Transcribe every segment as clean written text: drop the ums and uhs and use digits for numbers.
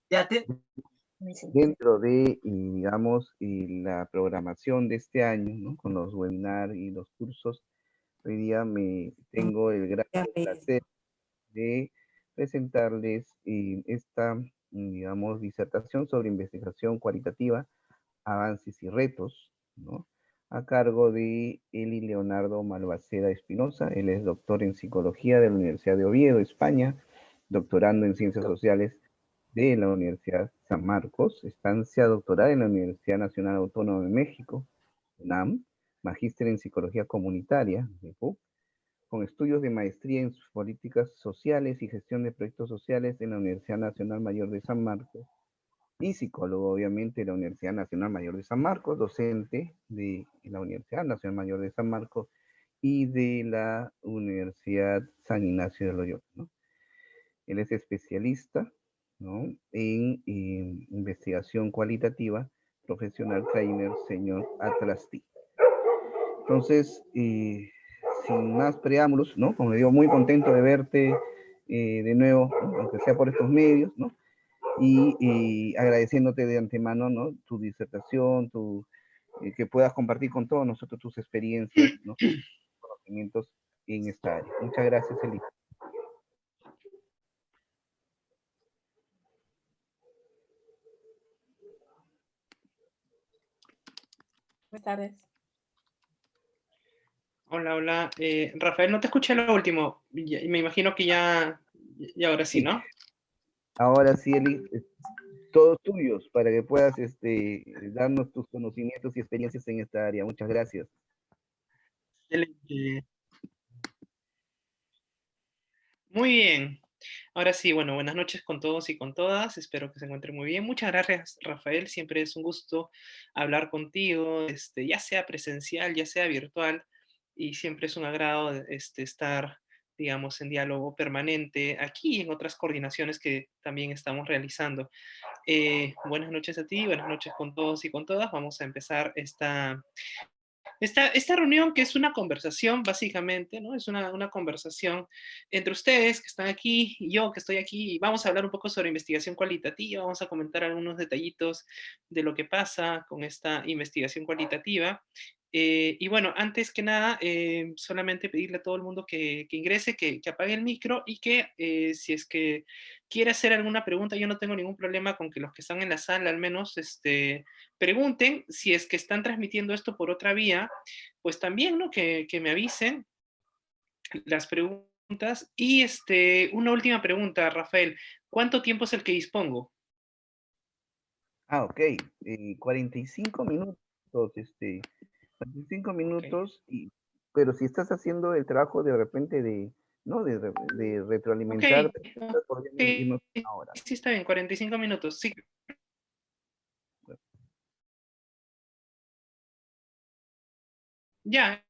Ya te... Dentro de, digamos, y la programación de este año, ¿no? Con los webinars y los cursos, hoy día me tengo el gran placer de presentarles esta, digamos, disertación sobre investigación cualitativa, avances y retos, ¿no? A cargo de Eli Leonardo Malvaceda Espinosa. Él es doctor en psicología de la Universidad de Oviedo, España, doctorando en ciencias sociales de la Universidad San Marcos, estancia doctoral en la Universidad Nacional Autónoma de México, UNAM, magíster en psicología comunitaria, con estudios de maestría en políticas sociales y gestión de proyectos sociales en la Universidad Nacional Mayor de San Marcos, y psicólogo, obviamente, de la Universidad Nacional Mayor de San Marcos, docente de la Universidad Nacional Mayor de San Marcos y de la Universidad San Ignacio de Loyola, ¿no? Él es especialista, ¿no? en investigación cualitativa, profesional trainer, señor Atrasti. Entonces, sin más preámbulos, ¿no? Como le digo, muy contento de verte de nuevo, ¿no? Aunque sea por estos medios, ¿no? Y agradeciéndote de antemano, ¿no? Tu disertación, que puedas compartir con todos nosotros tus experiencias, ¿no? Conocimientos en esta área. Muchas gracias, Eli. Buenas tardes. Hola, hola. Rafael, no te escuché lo último. Me imagino que ya ahora sí, ¿no? Ahora sí, Eli, todos tuyos para que puedas darnos tus conocimientos y experiencias en esta área. Muchas gracias. Excelente. Muy bien. Ahora sí, bueno, buenas noches con todos y con todas. Espero que se encuentren muy bien. Muchas gracias, Rafael. Siempre es un gusto hablar contigo, ya sea presencial, ya sea virtual, y siempre es un agrado estar, digamos, en diálogo permanente aquí y en otras coordinaciones que también estamos realizando. Buenas noches a ti, buenas noches con todos y con todas. Vamos a empezar esta reunión, que es una conversación básicamente, ¿no? Es una conversación entre ustedes que están aquí y yo que estoy aquí, y vamos a hablar un poco sobre investigación cualitativa, vamos a comentar algunos detallitos de lo que pasa con esta investigación cualitativa. Y bueno, antes que nada, solamente pedirle a todo el mundo que ingrese, que apague el micro, y que si es que quiere hacer alguna pregunta, yo no tengo ningún problema con que los que están en la sala al menos pregunten. Si es que están transmitiendo esto por otra vía, pues también, ¿no? Que me avisen las preguntas. Y una última pregunta, Rafael. ¿Cuánto tiempo es el que dispongo? Ok. 45 minutos, 45 minutos, Okay. pero si estás haciendo el trabajo de repente ¿no? De retroalimentar, podríamos irnos Okay. una hora. Sí, está bien, 45 minutos, sí. Ya,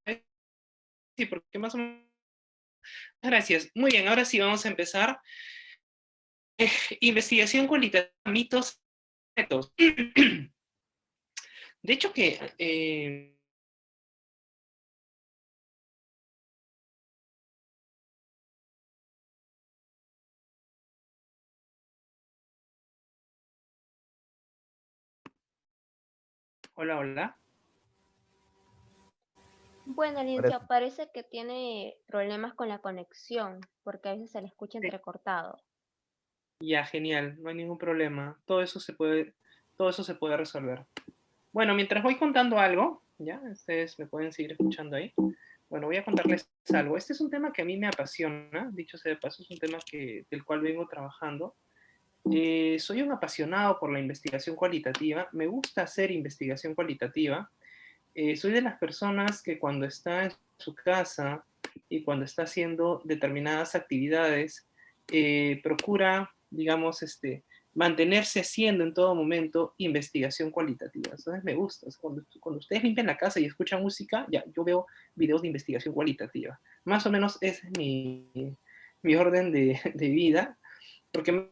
sí, porque más o menos... Gracias. Muy bien, ahora sí vamos a empezar. Investigación cualitativa, mitos, retos. De hecho que... Hola, hola. Bueno, Ahora Lincio, parece que tiene problemas con la conexión, porque a veces se le escucha Sí. entrecortado. Ya, genial, no hay ningún problema. Todo eso se puede resolver. Bueno, mientras voy contando algo, ya, ustedes me pueden seguir escuchando ahí. Bueno, voy a contarles algo. Este es un tema que a mí me apasiona, dicho sea de paso, es un tema del cual vengo trabajando. Soy un apasionado por la investigación cualitativa, me gusta hacer investigación cualitativa. Soy de las personas que cuando está en su casa y cuando está haciendo determinadas actividades, procura, digamos, mantenerse haciendo en todo momento investigación cualitativa. Entonces me gusta. O sea, cuando ustedes limpian la casa y escuchan música, ya, yo veo videos de investigación cualitativa. Más o menos ese es mi orden de vida, porque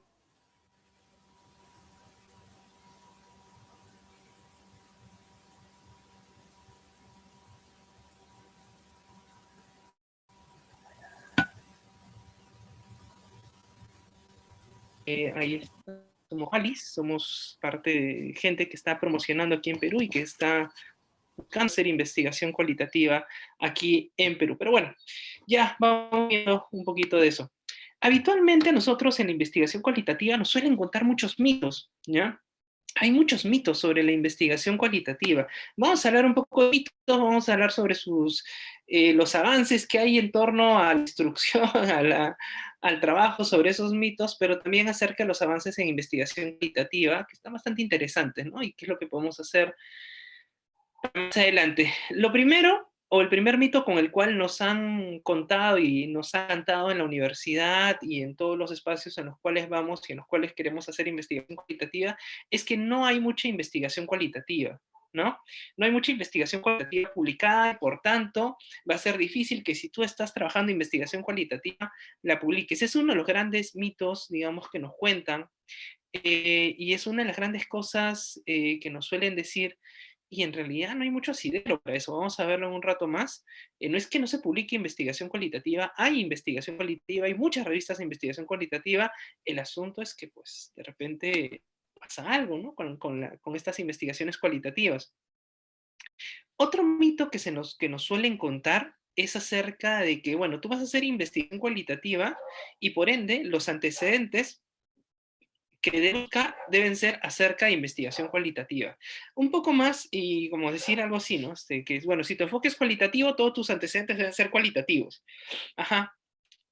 ahí está. somos Alice, somos parte de gente que está promocionando aquí en Perú y que está buscando hacer investigación cualitativa aquí en Perú. Pero bueno, ya vamos viendo un poquito de eso. Habitualmente nosotros en la investigación cualitativa nos suelen contar muchos mitos, ¿ya? Hay muchos mitos sobre la investigación cualitativa. Vamos a hablar un poco de mitos, vamos a hablar sobre los avances que hay en torno a la instrucción, al trabajo sobre esos mitos, pero también acerca de los avances en investigación cualitativa, que están bastante interesantes, ¿no? Y qué es lo que podemos hacer más adelante. Lo primero, o el primer mito con el cual nos han contado y nos han cantado en la universidad y en todos los espacios en los cuales vamos y en los cuales queremos hacer investigación cualitativa, es que no hay mucha investigación cualitativa, ¿no? No hay mucha investigación cualitativa publicada, y por tanto, va a ser difícil que si tú estás trabajando en investigación cualitativa, la publiques. Es uno de los grandes mitos, digamos, que nos cuentan, y es una de las grandes cosas que nos suelen decir, y en realidad no hay mucho asidero para eso. Vamos a verlo en un rato más. No es que no se publique investigación cualitativa, hay investigación cualitativa, hay muchas revistas de investigación cualitativa. El asunto es que, pues, de repente pasa algo, ¿no? Con estas investigaciones cualitativas. Otro mito que nos suelen contar es acerca de que, bueno, tú vas a hacer investigación cualitativa y por ende los antecedentes que deben ser acerca de investigación cualitativa. Un poco más, y como decir algo así, ¿no? Que, bueno, si tu enfoque es cualitativo, todos tus antecedentes deben ser cualitativos. Ajá,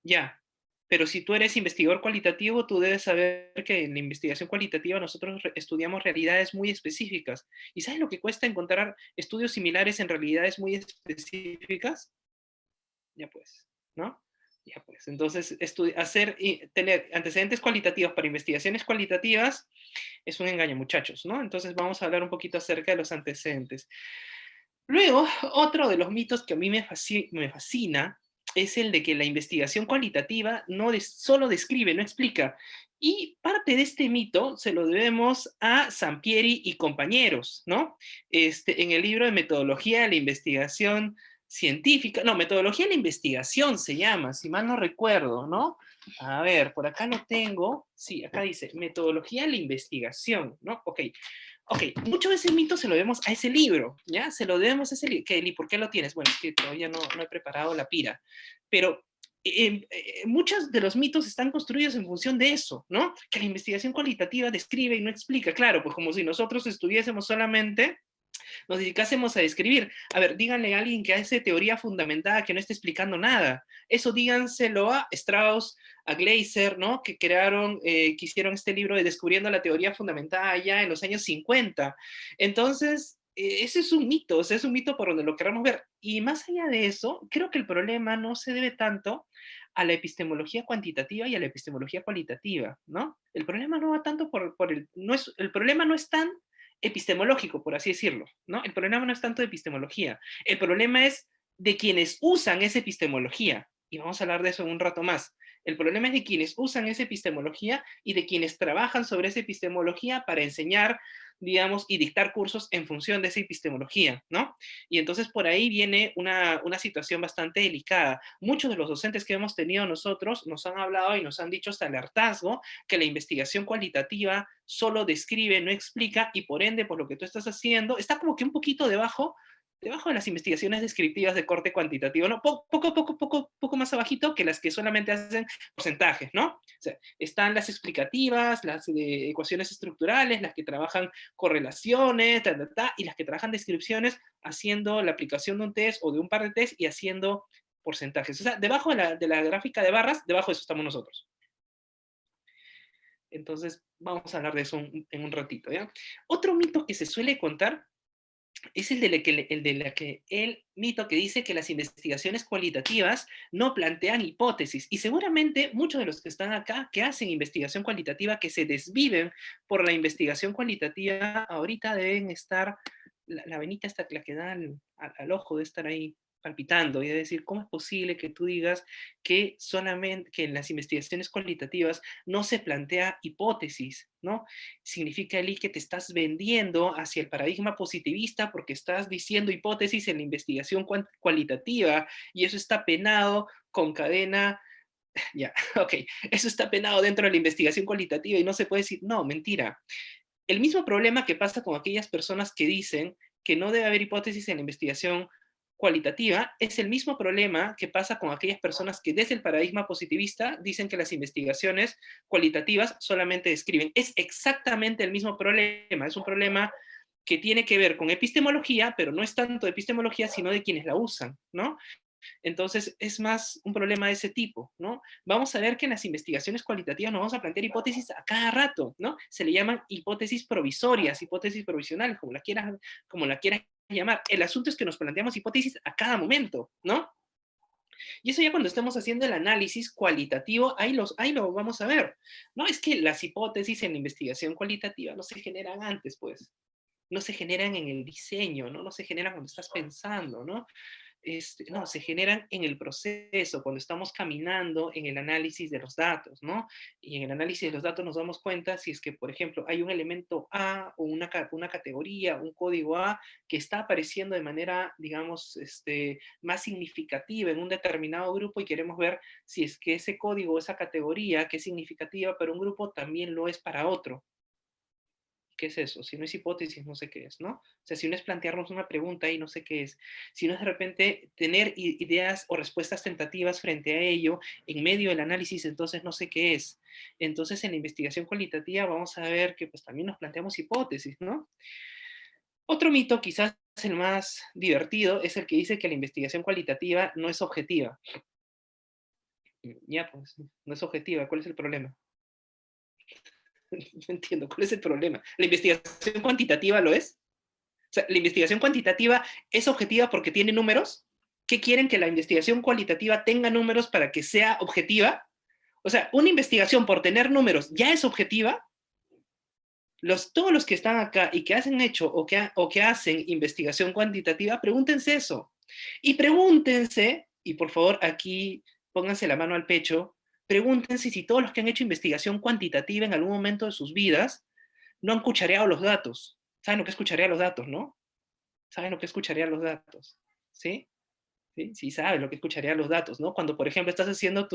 ya. Pero si tú eres investigador cualitativo, tú debes saber que en la investigación cualitativa nosotros estudiamos realidades muy específicas. ¿Y sabes lo que cuesta encontrar estudios similares en realidades muy específicas? Ya pues, ¿no? Ya pues, entonces tener antecedentes cualitativos para investigaciones cualitativas es un engaño, muchachos, ¿no? Entonces vamos a hablar un poquito acerca de los antecedentes. Luego, otro de los mitos que a mí me fascina es el de que la investigación cualitativa solo describe, no explica. Y parte de este mito se lo debemos a Sampieri y compañeros, ¿no? En el libro de Metodología de la Investigación Científica, no, Metodología de la Investigación se llama, si mal no recuerdo, ¿no? A ver, por acá lo tengo. Sí, acá dice Metodología de la Investigación, ¿no? Ok. Ok, mucho de ese mito se lo debemos a ese libro, ¿ya? Se lo debemos a ese libro. Kelly, ¿por qué lo tienes? Bueno, es que todavía no he preparado la pira. Pero muchos de los mitos están construidos en función de eso, ¿no? Que la investigación cualitativa describe y no explica. Claro, pues como si nosotros estuviésemos solamente, nos dedicásemos a describir. A ver, díganle a alguien que hace teoría fundamentada que no esté explicando nada. Eso díganselo a Strauss, a Gleiser, ¿no? Que que hicieron este libro de Descubriendo la teoría fundamentada ya en los años 50. Entonces, ese es un mito, es un mito por donde lo queramos ver. Y más allá de eso, creo que el problema no se debe tanto a la epistemología cuantitativa y a la epistemología cualitativa, ¿no? El problema no va tanto el problema no es tan epistemológico, por así decirlo, ¿no? El problema no es tanto de epistemología, el problema es de quienes usan esa epistemología, y vamos a hablar de eso en un rato más. El problema es de quienes usan esa epistemología y de quienes trabajan sobre esa epistemología para enseñar, digamos, y dictar cursos en función de esa epistemología, ¿no? Y entonces por ahí viene una situación bastante delicada. Muchos de los docentes que hemos tenido nosotros nos han hablado y nos han dicho hasta el hartazgo que la investigación cualitativa solo describe, no explica, y por ende, por lo que tú estás haciendo, está como que un poquito debajo de las investigaciones descriptivas de corte cuantitativo, ¿no? Poco más abajito que las que solamente hacen porcentajes, ¿no? O sea, están las explicativas, las de ecuaciones estructurales, las que trabajan correlaciones, y las que trabajan descripciones haciendo la aplicación de un test o de un par de test y haciendo porcentajes. O sea, debajo de la gráfica de barras, debajo de eso estamos nosotros. Entonces, vamos a hablar de eso en un ratito, ¿ya? Otro mito que se suele contar es el mito que dice que las investigaciones cualitativas no plantean hipótesis. Y seguramente muchos de los que están acá, que hacen investigación cualitativa, que se desviven por la investigación cualitativa, ahorita deben estar, la venita esta, la que da al ojo de estar ahí palpitando, y de decir, ¿cómo es posible que tú digas que solamente que en las investigaciones cualitativas no se plantea hipótesis, ¿no? Significa, Eli, que te estás vendiendo hacia el paradigma positivista porque estás diciendo hipótesis en la investigación cualitativa, y eso está penado con cadena Ya, ok, eso está penado dentro de la investigación cualitativa y no se puede decir, no, mentira. El mismo problema que pasa con aquellas personas que dicen que no debe haber hipótesis en la investigación cualitativa es el mismo problema que pasa con aquellas personas que desde el paradigma positivista dicen que las investigaciones cualitativas solamente describen. Es exactamente el mismo problema, es un problema que tiene que ver con epistemología, pero no es tanto de epistemología, sino de quienes la usan, ¿no? Entonces, es más un problema de ese tipo, ¿no? Vamos a ver que en las investigaciones cualitativas nos vamos a plantear hipótesis a cada rato, ¿no? Se le llaman hipótesis provisorias, hipótesis provisionales, como la quieras llamar. El asunto es que nos planteamos hipótesis a cada momento, ¿no? Y eso ya cuando estamos haciendo el análisis cualitativo, ahí lo vamos a ver. No es que las hipótesis en la investigación cualitativa no se generan antes, pues. No se generan en el diseño, ¿no? No se generan cuando estás pensando, ¿no? No, se generan en el proceso, cuando estamos caminando en el análisis de los datos, ¿no? Y en el análisis de los datos nos damos cuenta si es que, por ejemplo, hay un elemento A o una categoría, un código A, que está apareciendo de manera, digamos, más significativa en un determinado grupo y queremos ver si es que ese código, esa categoría que es significativa para un grupo, también lo es para otro. ¿Qué es eso? Si no es hipótesis, no sé qué es, ¿no? O sea, si no es plantearnos una pregunta y no sé qué es, si no es de repente tener ideas o respuestas tentativas frente a ello en medio del análisis, entonces no sé qué es. Entonces, en la investigación cualitativa vamos a ver que pues también nos planteamos hipótesis, ¿no? Otro mito, quizás el más divertido, es el que dice que la investigación cualitativa no es objetiva. Ya, pues, no es objetiva. ¿Cuál es el problema? No entiendo, ¿cuál es el problema? ¿La investigación cuantitativa lo es? O sea, ¿la investigación cuantitativa es objetiva porque tiene números? ¿Qué quieren que la investigación cualitativa tenga números para que sea objetiva? O sea, una investigación por tener números ya es objetiva. Todos los que están acá y que hacen hecho o que hacen investigación cuantitativa, pregúntense eso. Y pregúntense, y por favor aquí pónganse la mano al pecho, pregúntense si todos los que han hecho investigación cuantitativa en algún momento de sus vidas no han cuchareado los datos. ¿Saben lo que es cucharear los datos, no? ¿Saben lo que es cucharear los datos? ¿Sí? ¿Sí? Sí saben lo que es cucharear los datos, ¿no? Cuando, por ejemplo, estás haciendo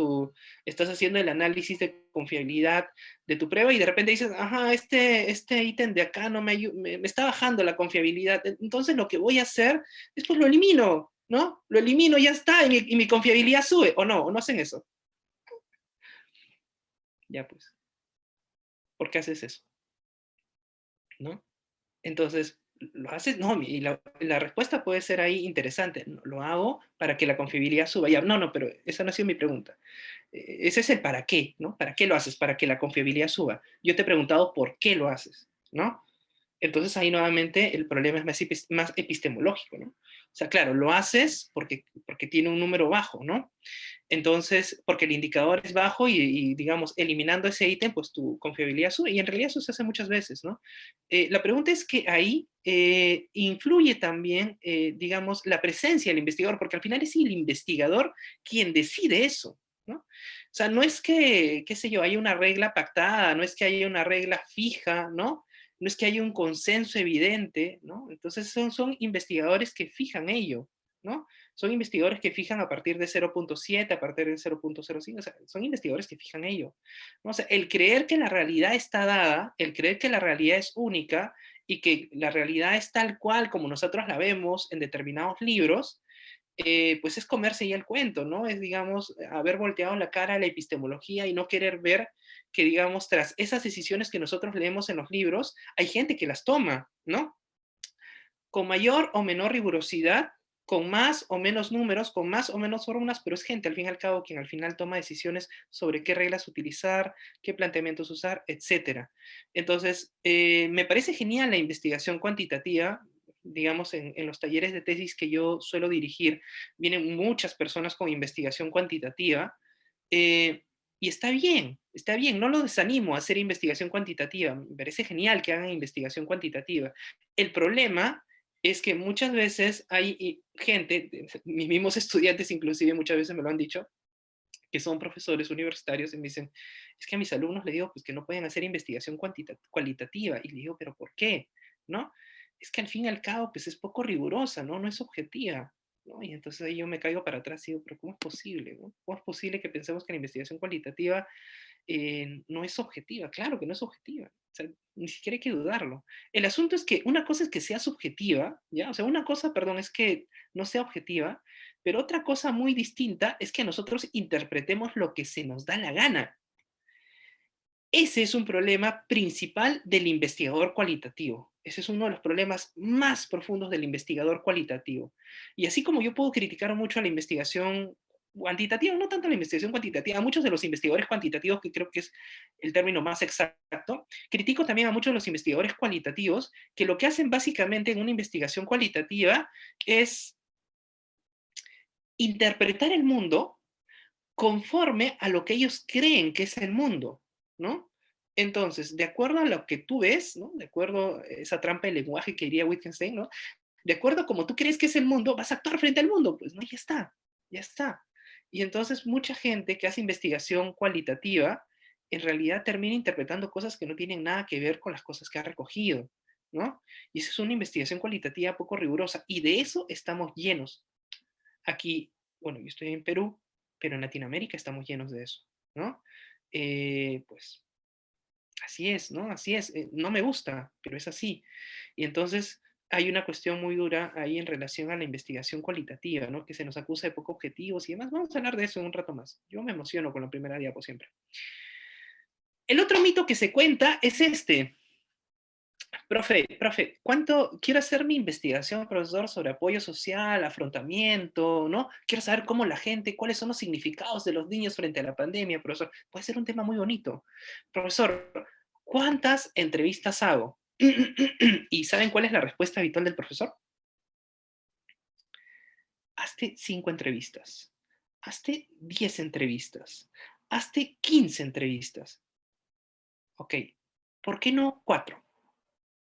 el análisis de confiabilidad de tu prueba y de repente dices, ajá, este ítem de acá no me está bajando la confiabilidad. Entonces lo que voy a hacer es pues lo elimino, ¿no? Lo elimino, ya está, y mi confiabilidad sube. O no hacen eso. Ya pues. ¿Por qué haces eso? ¿No? Entonces, ¿lo haces? No, y la respuesta puede ser ahí interesante. Lo hago para que la confiabilidad suba. Ya, no, pero esa no ha sido mi pregunta. Ese es el para qué, ¿no? ¿Para qué lo haces? Para que la confiabilidad suba. Yo te he preguntado por qué lo haces, ¿no? Entonces ahí nuevamente el problema es más epistemológico, ¿no? O sea, claro, lo haces porque tiene un número bajo, ¿no? Entonces, porque el indicador es bajo y, digamos, eliminando ese ítem, pues tu confiabilidad sube. Y en realidad eso se hace muchas veces, ¿no? La pregunta es que ahí influye también, digamos, la presencia del investigador, porque al final es el investigador quien decide eso, ¿no? O sea, no es que, qué sé yo, haya una regla pactada, no es que haya una regla fija, ¿no? No es que haya un consenso evidente, ¿no? Entonces son investigadores que fijan ello, ¿no? Son investigadores que fijan a partir de 0.7, a partir de 0.05, o sea, son investigadores que fijan ello, ¿no? O sea, el creer que la realidad está dada, el creer que la realidad es única y que la realidad es tal cual como nosotros la vemos en determinados libros, pues es comerse ya el cuento, ¿no? Es, digamos, haber volteado la cara a la epistemología y no querer ver que, digamos, tras esas decisiones que nosotros leemos en los libros, hay gente que las toma, ¿no? Con mayor o menor rigurosidad, con más o menos números, con más o menos fórmulas, pero es gente al fin y al cabo quien al final toma decisiones sobre qué reglas utilizar, qué planteamientos usar, etc. Entonces, me parece genial la investigación cuantitativa. Digamos, en los talleres de tesis que yo suelo dirigir, vienen muchas personas con investigación cuantitativa, y está bien, no lo desanimo a hacer investigación cuantitativa, me parece genial que hagan investigación cuantitativa. El problema es que muchas veces hay gente, mis mismos estudiantes inclusive muchas veces me lo han dicho, que son profesores universitarios y me dicen, es que a mis alumnos les digo pues que no pueden hacer investigación cualitativa, y le digo, pero ¿por qué? ¿No? Es que al fin y al cabo pues es poco rigurosa, ¿no? No es objetiva. ¿no? Y entonces ahí yo me caigo para atrás y digo, pero ¿cómo es posible? ¿No? ¿Cómo es posible que pensemos que la investigación cualitativa no es objetiva? Claro que no es objetiva. O sea, ni siquiera hay que dudarlo. El asunto es que una cosa es que sea subjetiva, ¿ya? O sea, una cosa, perdón, es que no sea objetiva, pero otra cosa muy distinta es que nosotros interpretemos lo que se nos da la gana. Ese es un problema principal del investigador cualitativo. Ese es uno de los problemas más profundos del investigador cualitativo. Y así como yo puedo criticar mucho a la investigación cuantitativa, no tanto a la investigación cuantitativa, a muchos de los investigadores cuantitativos, que creo que es el término más exacto, critico también a muchos de los investigadores cualitativos, que lo que hacen básicamente en una investigación cualitativa es interpretar el mundo conforme a lo que ellos creen que es el mundo, ¿no? Entonces, de acuerdo a lo que tú ves, ¿no? De acuerdo a esa trampa de lenguaje que diría Wittgenstein, ¿no? De acuerdo a como tú crees que es el mundo, vas a actuar frente al mundo, pues, ¿no? Ya está, ya está. Y entonces mucha gente que hace investigación cualitativa, en realidad termina interpretando cosas que no tienen nada que ver con las cosas que ha recogido, ¿no? Y esa es una investigación cualitativa poco rigurosa, y de eso estamos llenos. Aquí, bueno, yo estoy en Perú, pero en Latinoamérica estamos llenos de eso, ¿no? Pues así es, ¿no? Así es. No me gusta, pero es así. Y entonces hay una cuestión muy dura ahí en relación a la investigación cualitativa, ¿no? Que se nos acusa de poco objetivos y demás. Vamos a hablar de eso en un rato más. Yo me emociono con la primera diapo siempre. El otro mito que se cuenta es este. Profe, quiero hacer mi investigación, profesor, sobre apoyo social, afrontamiento, ¿no? Quiero saber cómo la gente, cuáles son los significados de los niños frente a la pandemia, profesor. Puede ser un tema muy bonito. Profesor, ¿cuántas entrevistas hago? ¿Y saben cuál es la respuesta habitual del profesor? Hazte 5 entrevistas. Hazte 10 entrevistas. Hazte 15 entrevistas. Ok, ¿por qué no 4?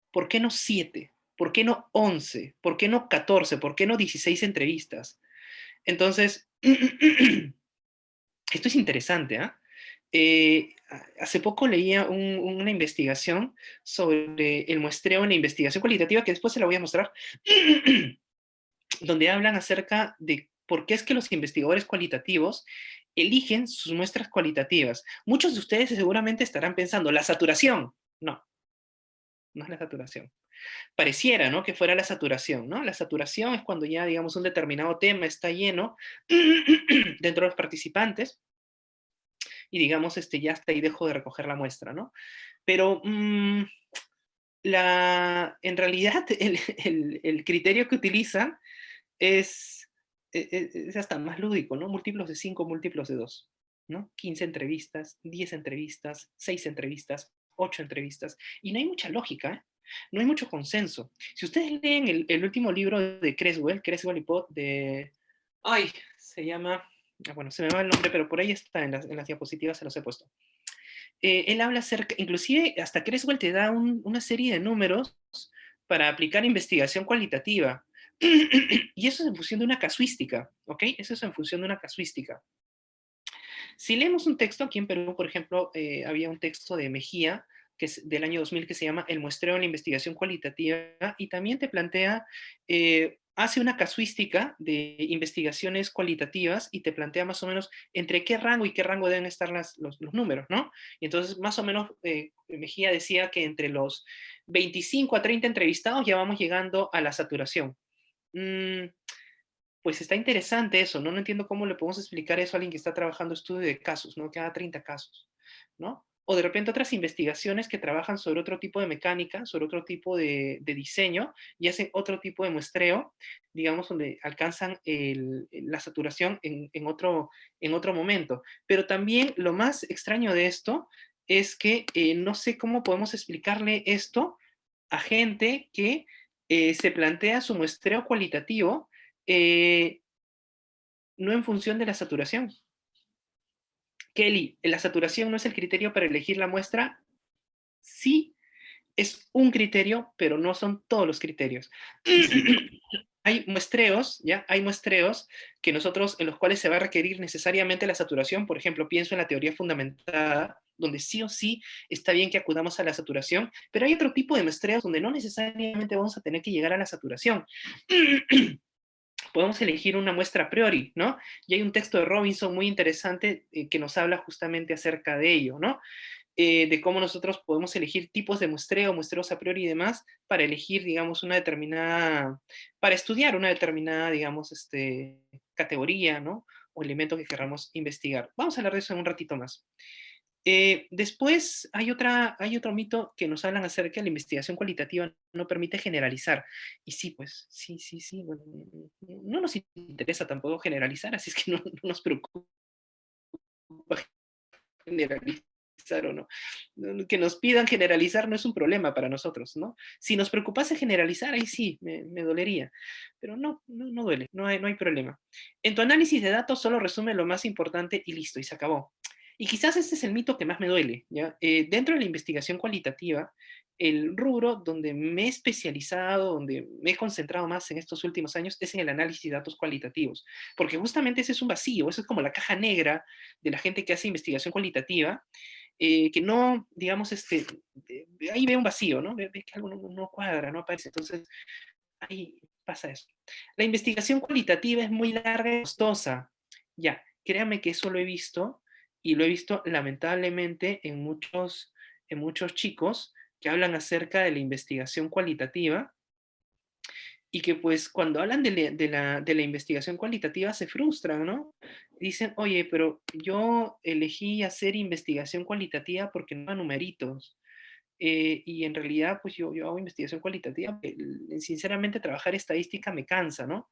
¿Por qué no 7? ¿Por qué no 11? ¿Por qué no 14? ¿Por qué no 16 entrevistas? Entonces, esto es interesante, ¿ah? Hace poco leía una investigación sobre el muestreo en la investigación cualitativa, que después se la voy a mostrar, donde hablan acerca de por qué es que los investigadores cualitativos eligen sus muestras cualitativas. Muchos de ustedes seguramente estarán pensando, la saturación. No, no es la saturación. Pareciera, ¿no? Que fuera la saturación, ¿no? La saturación es cuando ya, digamos, un determinado tema está lleno dentro de los participantes y, digamos, ya hasta ahí dejo de recoger la muestra, ¿no? Pero en realidad el criterio que utilizan es hasta más lúdico, ¿no? Múltiplos de 5, múltiplos de 2, ¿no? 15 entrevistas, 10 entrevistas, 6 entrevistas, 8 entrevistas, y no hay mucha lógica, ¿eh? No hay mucho consenso. Si ustedes leen el último libro de Creswell y Pott, ay, se llama, bueno, se me va el nombre, pero por ahí está, en las diapositivas se los he puesto. Él habla acerca, inclusive hasta Creswell te da una serie de números para aplicar investigación cualitativa. Y eso es en función de una casuística, ¿ok? Eso es en función de una casuística. Si leemos un texto, aquí en Perú, por ejemplo, había un texto de Mejía, que es del año 2000, que se llama El muestreo en la investigación cualitativa, y también te plantea, hace una casuística de investigaciones cualitativas y te plantea más o menos entre qué rango y qué rango deben estar los números, ¿no? Y entonces, más o menos, Mejía decía que entre los 25 a 30 entrevistados ya vamos llegando a la saturación. Pues está interesante eso, ¿no? No entiendo cómo le podemos explicar eso a alguien que está trabajando estudio de casos, ¿no? Que haga 30 casos, ¿no? O de repente otras investigaciones que trabajan sobre otro tipo de mecánica, sobre otro tipo de diseño y hacen otro tipo de muestreo, digamos, donde alcanzan la saturación en otro momento. Pero también lo más extraño de esto es que no sé cómo podemos explicarle esto a gente que se plantea su muestreo cualitativo no en función de la saturación. Kelly, ¿la saturación no es el criterio para elegir la muestra? Sí, es un criterio, pero no son todos los criterios. Hay muestreos, ¿ya? Hay muestreos que nosotros, en los cuales se va a requerir necesariamente la saturación. Por ejemplo, pienso en la teoría fundamentada, donde sí o sí está bien que acudamos a la saturación, pero hay otro tipo de muestreos donde no necesariamente vamos a tener que llegar a la saturación. podemos elegir una muestra a priori, ¿no? Y hay un texto de Robinson muy interesante que nos habla justamente acerca de ello, ¿no? De cómo nosotros podemos elegir tipos de muestreo, muestreos a priori y demás, para elegir, digamos, una determinada, para estudiar una determinada, digamos, categoría, ¿no? O elemento que queramos investigar. Vamos a hablar de eso en un ratito más. Después hay otro mito que nos hablan acerca de la investigación cualitativa no permite generalizar. Y sí, pues, sí, bueno, no nos interesa tampoco generalizar, así es que no nos preocupa generalizar o no. Que nos pidan generalizar no es un problema para nosotros, ¿no? Si nos preocupase generalizar, ahí sí, me dolería. Pero no duele, no hay problema. En tu análisis de datos solo resume lo más importante y listo, y se acabó. Y quizás este es el mito que más me duele, ¿ya? Dentro de la investigación cualitativa, el rubro donde me he especializado, donde me he concentrado más en estos últimos años, es en el análisis de datos cualitativos, porque justamente ese es un vacío, eso es como la caja negra de la gente que hace investigación cualitativa, que no, digamos, ahí ve un vacío, ¿no? Ve que algo no cuadra, no aparece, entonces ahí pasa eso. La investigación cualitativa es muy larga y costosa, ya, créanme que eso lo he visto, y lo he visto lamentablemente en muchos chicos que hablan acerca de la investigación cualitativa, y que pues cuando hablan de la investigación cualitativa se frustran, ¿no? Dicen, oye, pero yo elegí hacer investigación cualitativa porque no da numeritos. Y en realidad, pues yo hago investigación cualitativa, sinceramente trabajar estadística me cansa, ¿no?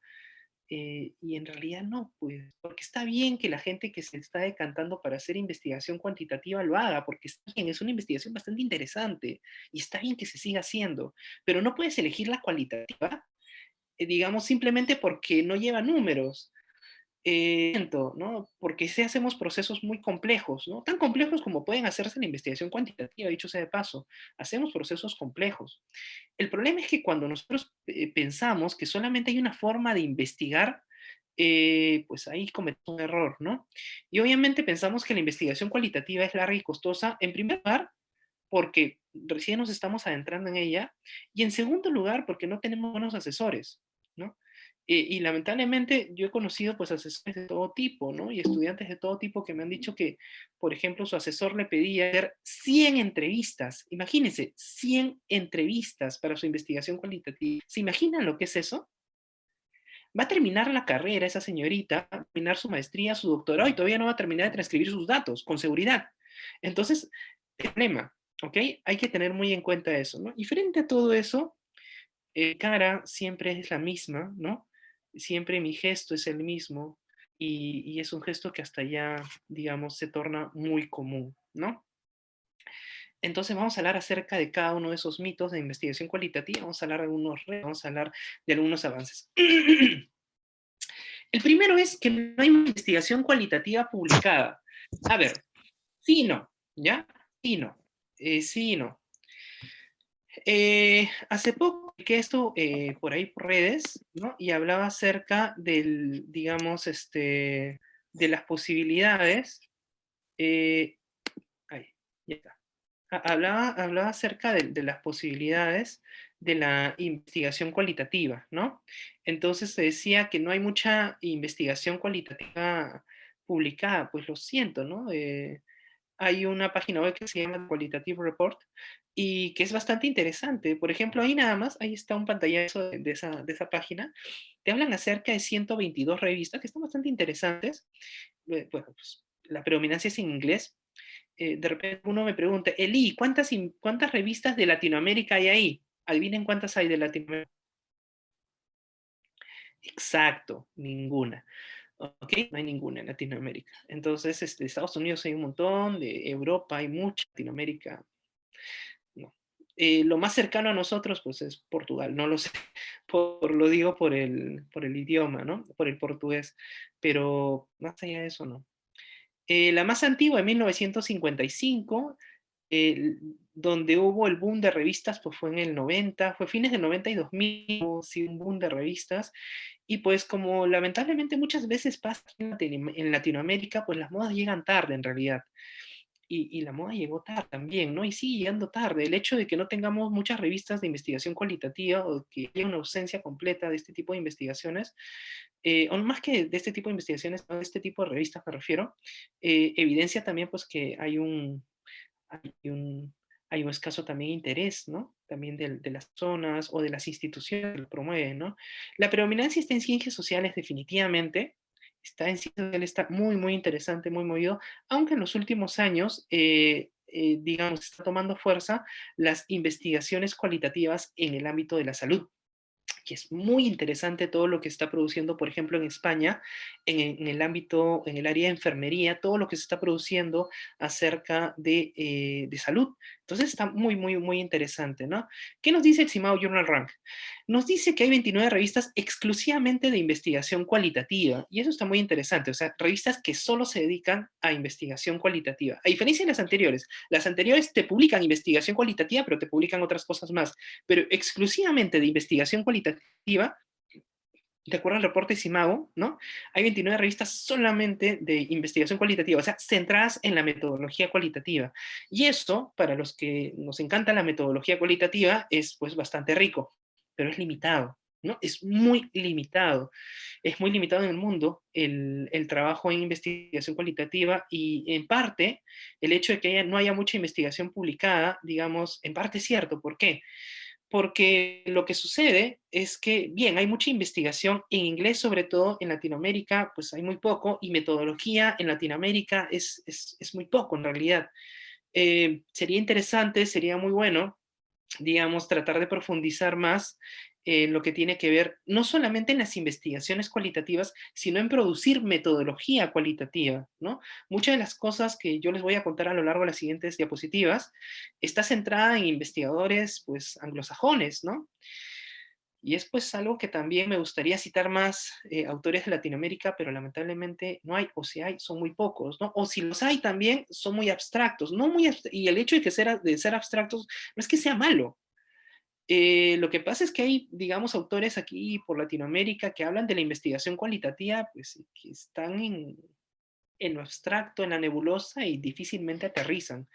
Y en realidad no, pues, porque está bien que la gente que se está decantando para hacer investigación cuantitativa lo haga, porque está bien, es una investigación bastante interesante y está bien que se siga haciendo, pero no puedes elegir la cualitativa, digamos, simplemente porque no lleva números, ¿no? Porque si hacemos procesos muy complejos, ¿no? Tan complejos como pueden hacerse en la investigación cuantitativa, dicho sea de paso, hacemos procesos complejos. El problema es que cuando nosotros pensamos que solamente hay una forma de investigar, pues ahí cometemos un error, ¿no? Y obviamente pensamos que la investigación cualitativa es larga y costosa, en primer lugar, porque recién nos estamos adentrando en ella, y en segundo lugar, porque no tenemos buenos asesores, ¿no? Y lamentablemente yo he conocido pues asesores de todo tipo, ¿no? Y estudiantes de todo tipo que me han dicho que, por ejemplo, su asesor le pedía hacer 100 entrevistas. Imagínense, 100 entrevistas para su investigación cualitativa. ¿Se imaginan lo que es eso? Va a terminar la carrera esa señorita, va a terminar su maestría, su doctorado y todavía no va a terminar de transcribir sus datos con seguridad. Entonces, el problema, ¿ok? Hay que tener muy en cuenta eso, ¿no? Y frente a todo eso, cara siempre es la misma, ¿no? Siempre mi gesto es el mismo y es un gesto que hasta ya, digamos, se torna muy común, ¿no? Entonces vamos a hablar acerca de cada uno de esos mitos de investigación cualitativa, vamos a hablar de vamos a hablar de algunos avances. El primero es que no hay investigación cualitativa publicada. A ver, sí y no, ¿ya? Sí y no. Sí y no. Hace poco que esto por ahí por redes, ¿no? Y hablaba acerca del, digamos, de las posibilidades. Ahí, ya está. Hablaba acerca de las posibilidades de la investigación cualitativa, ¿no? Entonces se decía que no hay mucha investigación cualitativa publicada, pues lo siento, ¿no? Hay una página web que se llama Qualitative Report y que es bastante interesante. Por ejemplo, ahí nada más, ahí está un pantallazo de esa página. Te hablan acerca de 122 revistas que están bastante interesantes. Bueno, pues la predominancia es en inglés. De repente uno me pregunta, Eli, ¿cuántas revistas de Latinoamérica hay ahí? Adivinen cuántas hay de Latinoamérica. Exacto, ninguna. ¿Ok? No hay ninguna en Latinoamérica. Entonces, de Estados Unidos hay un montón, de Europa hay mucha, Latinoamérica no. Lo más cercano a nosotros, pues, es Portugal. No lo sé, lo digo por el idioma, ¿no? Por el portugués. Pero más allá de eso, no. La más antigua, en 1955, donde hubo el boom de revistas, pues fue en el 90, fue fines del 90 y 2000, sí, un boom de revistas, y pues como lamentablemente muchas veces pasa en Latinoamérica, pues las modas llegan tarde en realidad. y la moda llegó tarde también, ¿no? Y sigue llegando tarde. El hecho de que no tengamos muchas revistas de investigación cualitativa o que haya una ausencia completa de este tipo de investigaciones, o más que de este tipo de investigaciones, no de este tipo de revistas me refiero, evidencia también pues que hay un, hay un escaso también interés, ¿no? También de las zonas o de las instituciones que lo promueven, ¿no? La predominancia está en ciencias sociales definitivamente, está en ciencias sociales, está muy, muy interesante, muy movido, aunque en los últimos años, digamos, está tomando fuerza las investigaciones cualitativas en el ámbito de la salud, que es muy interesante todo lo que está produciendo, por ejemplo, en España, en el ámbito, en el área de enfermería, todo lo que se está produciendo acerca de salud. Entonces está muy, muy, muy interesante, ¿no? ¿Qué nos dice el Simao Journal Rank? Nos dice que hay 29 revistas exclusivamente de investigación cualitativa, y eso está muy interesante, o sea, revistas que solo se dedican a investigación cualitativa. A diferencia de las anteriores te publican investigación cualitativa, pero te publican otras cosas más, pero exclusivamente de investigación cualitativa, de acuerdo al reporte Simago, ¿no? Hay 29 revistas solamente de investigación cualitativa, o sea, centradas en la metodología cualitativa. Y eso, para los que nos encanta la metodología cualitativa, es pues bastante rico, pero es limitado, ¿no? Es muy limitado. Es muy limitado en el mundo el trabajo en investigación cualitativa y en parte el hecho de que no haya mucha investigación publicada, digamos, en parte es cierto. ¿Por qué? Porque lo que sucede es que, bien, hay mucha investigación en inglés, sobre todo en Latinoamérica, pues hay muy poco, y metodología en Latinoamérica es muy poco en realidad. Sería interesante, sería muy bueno, digamos, tratar de profundizar más en lo que tiene que ver no solamente en las investigaciones cualitativas, sino en producir metodología cualitativa, ¿no? Muchas de las cosas que yo les voy a contar a lo largo de las siguientes diapositivas está centrada en investigadores, pues, anglosajones, ¿no? Y es pues algo que también me gustaría citar más autores de Latinoamérica, pero lamentablemente no hay, o si hay, son muy pocos, ¿no? O si los hay también, son muy abstractos, no muy y el hecho de ser abstractos no es que sea malo. Lo que pasa es que hay, digamos, autores aquí por Latinoamérica que hablan de la investigación cualitativa, pues que están en lo abstracto, en la nebulosa y difícilmente aterrizan.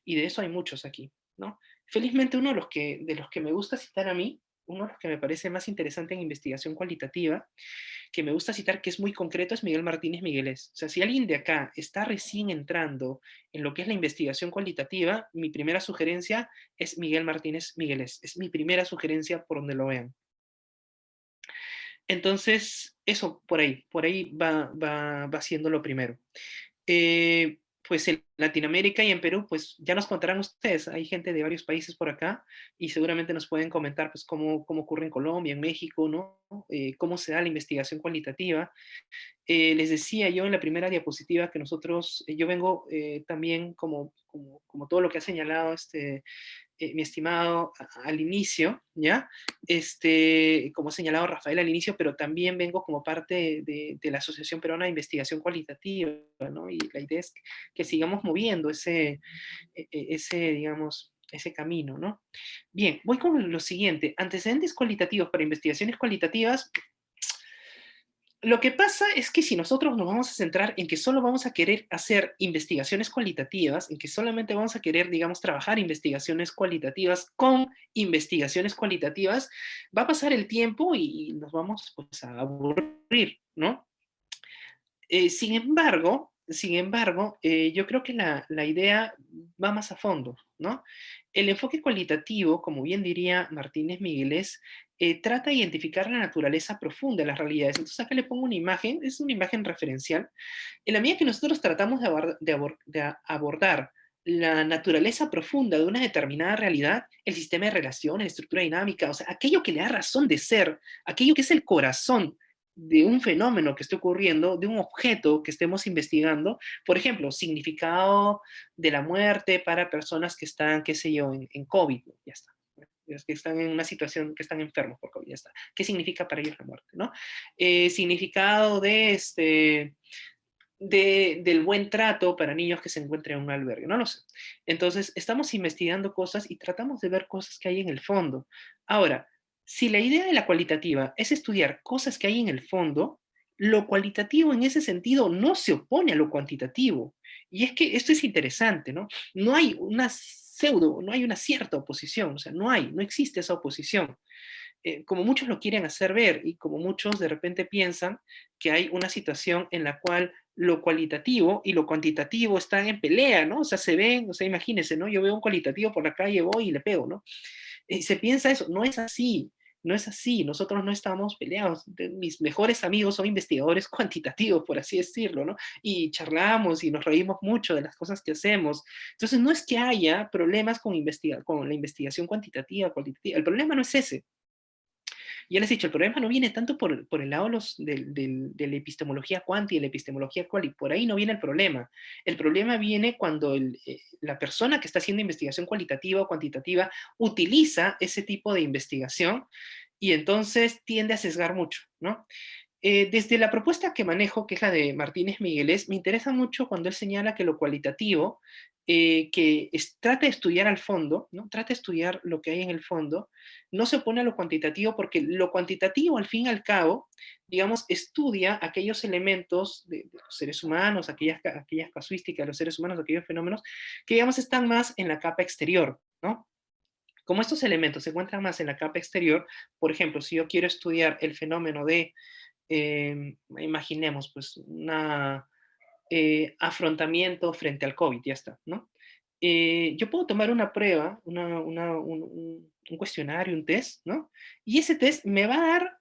Y de eso hay muchos aquí, ¿no? Felizmente uno de los que me gusta citar a mí, uno de los que me parece más interesante en investigación cualitativa, que me gusta citar, que es muy concreto, es Miguel Martínez Miguelés. O sea, si alguien de acá está recién entrando en lo que es la investigación cualitativa, mi primera sugerencia es Miguel Martínez Miguelés. Es mi primera sugerencia por donde lo vean. Entonces, eso por ahí va siendo lo primero. Pues en Latinoamérica y en Perú, pues ya nos contarán ustedes, hay gente de varios países por acá y seguramente nos pueden comentar pues cómo ocurre en Colombia, en México, ¿no? Cómo se da la investigación cualitativa. Les decía yo en la primera diapositiva que nosotros, yo vengo también como todo lo que ha señalado mi estimado, al inicio, ¿ya? Como ha señalado Rafael al inicio, pero también vengo como parte de la Asociación Peruana de Investigación Cualitativa, ¿no? Y la idea es que sigamos moviendo digamos, ese camino, ¿no? Bien, voy con lo siguiente. Antecedentes cualitativos para investigaciones cualitativas. Lo que pasa es que si nosotros nos vamos a centrar en que solo vamos a querer hacer investigaciones cualitativas, en que solamente vamos a querer, digamos, trabajar investigaciones cualitativas con investigaciones cualitativas, va a pasar el tiempo y nos vamos pues, a aburrir, ¿no? Sin embargo, yo creo que la idea va más a fondo, ¿no? El enfoque cualitativo, como bien diría Martínez Miguelés, trata de identificar la naturaleza profunda de las realidades. Entonces acá le pongo una imagen, es una imagen referencial. En la medida que nosotros tratamos de abordar la naturaleza profunda de una determinada realidad, el sistema de relaciones, la estructura dinámica, o sea, aquello que le da razón de ser, aquello que es el corazón de un fenómeno que esté ocurriendo, de un objeto que estemos investigando, por ejemplo, significado de la muerte para personas que están, qué sé yo, en COVID, ya está, que están en una situación, que están enfermos por COVID, ya está. ¿Qué significa para ellos la muerte, no? Significado del buen trato para niños que se encuentran en un albergue, no lo sé. Entonces, estamos investigando cosas y tratamos de ver cosas que hay en el fondo. Ahora, si la idea de la cualitativa es estudiar cosas que hay en el fondo, lo cualitativo en ese sentido no se opone a lo cuantitativo. Y es que esto es interesante, ¿no? No hay una pseudo, no hay una cierta oposición, o sea, no existe esa oposición. Como muchos lo quieren hacer ver y como muchos de repente piensan que hay una situación en la cual lo cualitativo y lo cuantitativo están en pelea, ¿no? O sea, se ven, o sea, imagínense, ¿no? Yo veo un cualitativo por la calle, voy y le pego, ¿no? Se piensa eso, no es así. No es así, nosotros no estamos peleados. Mis mejores amigos son investigadores cuantitativos, por así decirlo, ¿no? Y charlamos y nos reímos mucho de las cosas que hacemos. Entonces, no es que haya problemas con la investigación cuantitativa, cualitativa. El problema no es ese. Ya les he dicho, el problema no viene tanto por el lado de la epistemología cuanti y la epistemología quali, por ahí no viene el problema. El problema viene cuando la persona que está haciendo investigación cualitativa o cuantitativa utiliza ese tipo de investigación y entonces tiende a sesgar mucho, ¿no? Desde la propuesta que manejo, que es la de Martínez Migueles, me interesa mucho cuando él señala que lo cualitativo, trata de estudiar al fondo, ¿no? Trata de estudiar lo que hay en el fondo, no se opone a lo cuantitativo, porque lo cuantitativo, al fin y al cabo, digamos, estudia aquellos elementos de los seres humanos, aquellas casuísticas de los seres humanos, aquellos fenómenos, que, digamos, están más en la capa exterior, ¿no? Como estos elementos se encuentran más en la capa exterior, por ejemplo, si yo quiero estudiar el fenómeno de imaginemos, pues, un afrontamiento frente al COVID, ya está, ¿no? Yo puedo tomar una prueba, un cuestionario, un test, ¿no? Y ese test me va a dar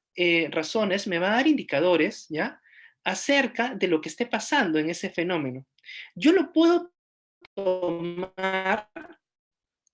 razones, me va a dar indicadores, ¿ya? Acerca de lo que esté pasando en ese fenómeno. Yo lo puedo tomar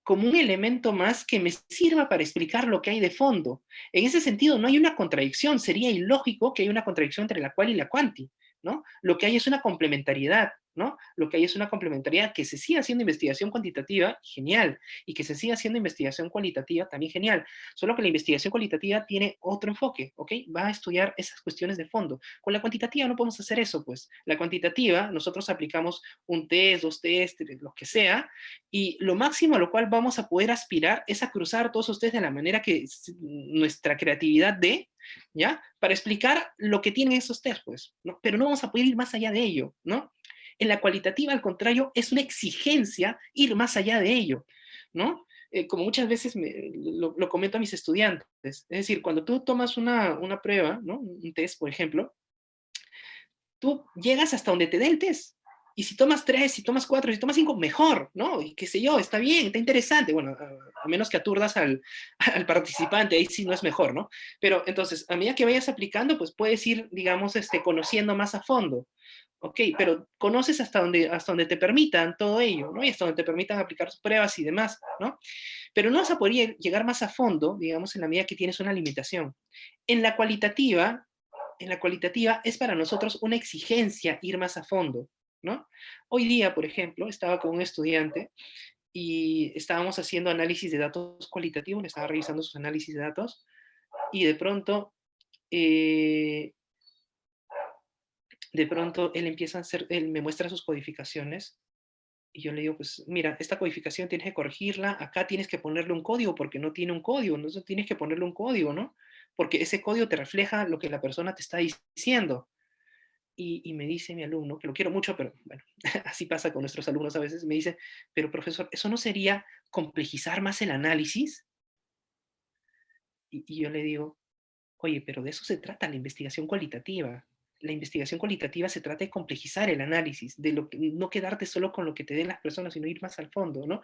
como un elemento más que me sirva para explicar lo que hay de fondo. En ese sentido, no hay una contradicción, sería ilógico que haya una contradicción entre la cual y la cuanti, ¿no? Lo que hay es una complementariedad, ¿no? Lo que hay es una complementariedad, que se siga haciendo investigación cuantitativa, genial, y que se siga haciendo investigación cualitativa, también genial, solo que la investigación cualitativa tiene otro enfoque, ¿ok? Va a estudiar esas cuestiones de fondo. Con la cuantitativa no podemos hacer eso, pues. La cuantitativa, nosotros aplicamos un test, dos test, lo que sea, y lo máximo a lo cual vamos a poder aspirar es a cruzar todos ustedes de la manera que nuestra creatividad dé, ¿ya? Para explicar lo que tienen esos test, pues, ¿no? Pero no vamos a poder ir más allá de ello, ¿no? En la cualitativa, al contrario, es una exigencia ir más allá de ello, ¿no? Como muchas veces lo comento a mis estudiantes, es decir, cuando tú tomas una prueba, ¿no? Un test, por ejemplo, tú llegas hasta donde te dé el test. Y si tomas 3, si tomas 4, si tomas 5, mejor, ¿no? Y qué sé yo, está bien, está interesante. Bueno, a menos que aturdas al participante, ahí sí no es mejor, ¿no? Pero entonces, a medida que vayas aplicando, pues puedes ir, digamos, conociendo más a fondo. Ok, pero conoces hasta donde te permitan todo ello, ¿no? Y hasta donde te permitan aplicar tus pruebas y demás, ¿no? Pero no vas a poder llegar más a fondo, digamos, en la medida que tienes una limitación. En la cualitativa, es para nosotros una exigencia ir más a fondo, ¿no? Hoy día, por ejemplo, estaba con un estudiante y estábamos haciendo análisis de datos cualitativos, le estaba revisando sus análisis de datos y eh, de pronto él me muestra sus codificaciones y yo le digo, pues mira, esta codificación tienes que corregirla, acá tienes que ponerle un código porque no tiene un código, entonces tienes que ponerle un código, ¿no? Porque ese código te refleja lo que la persona te está diciendo. Y me dice mi alumno, que lo quiero mucho, pero bueno, así pasa con nuestros alumnos a veces, me dice, pero profesor, ¿eso no sería complejizar más el análisis? Y yo le digo, oye, pero de eso se trata la investigación cualitativa. La investigación cualitativa se trata de complejizar el análisis, de no quedarte solo con lo que te den las personas, sino ir más al fondo, ¿no?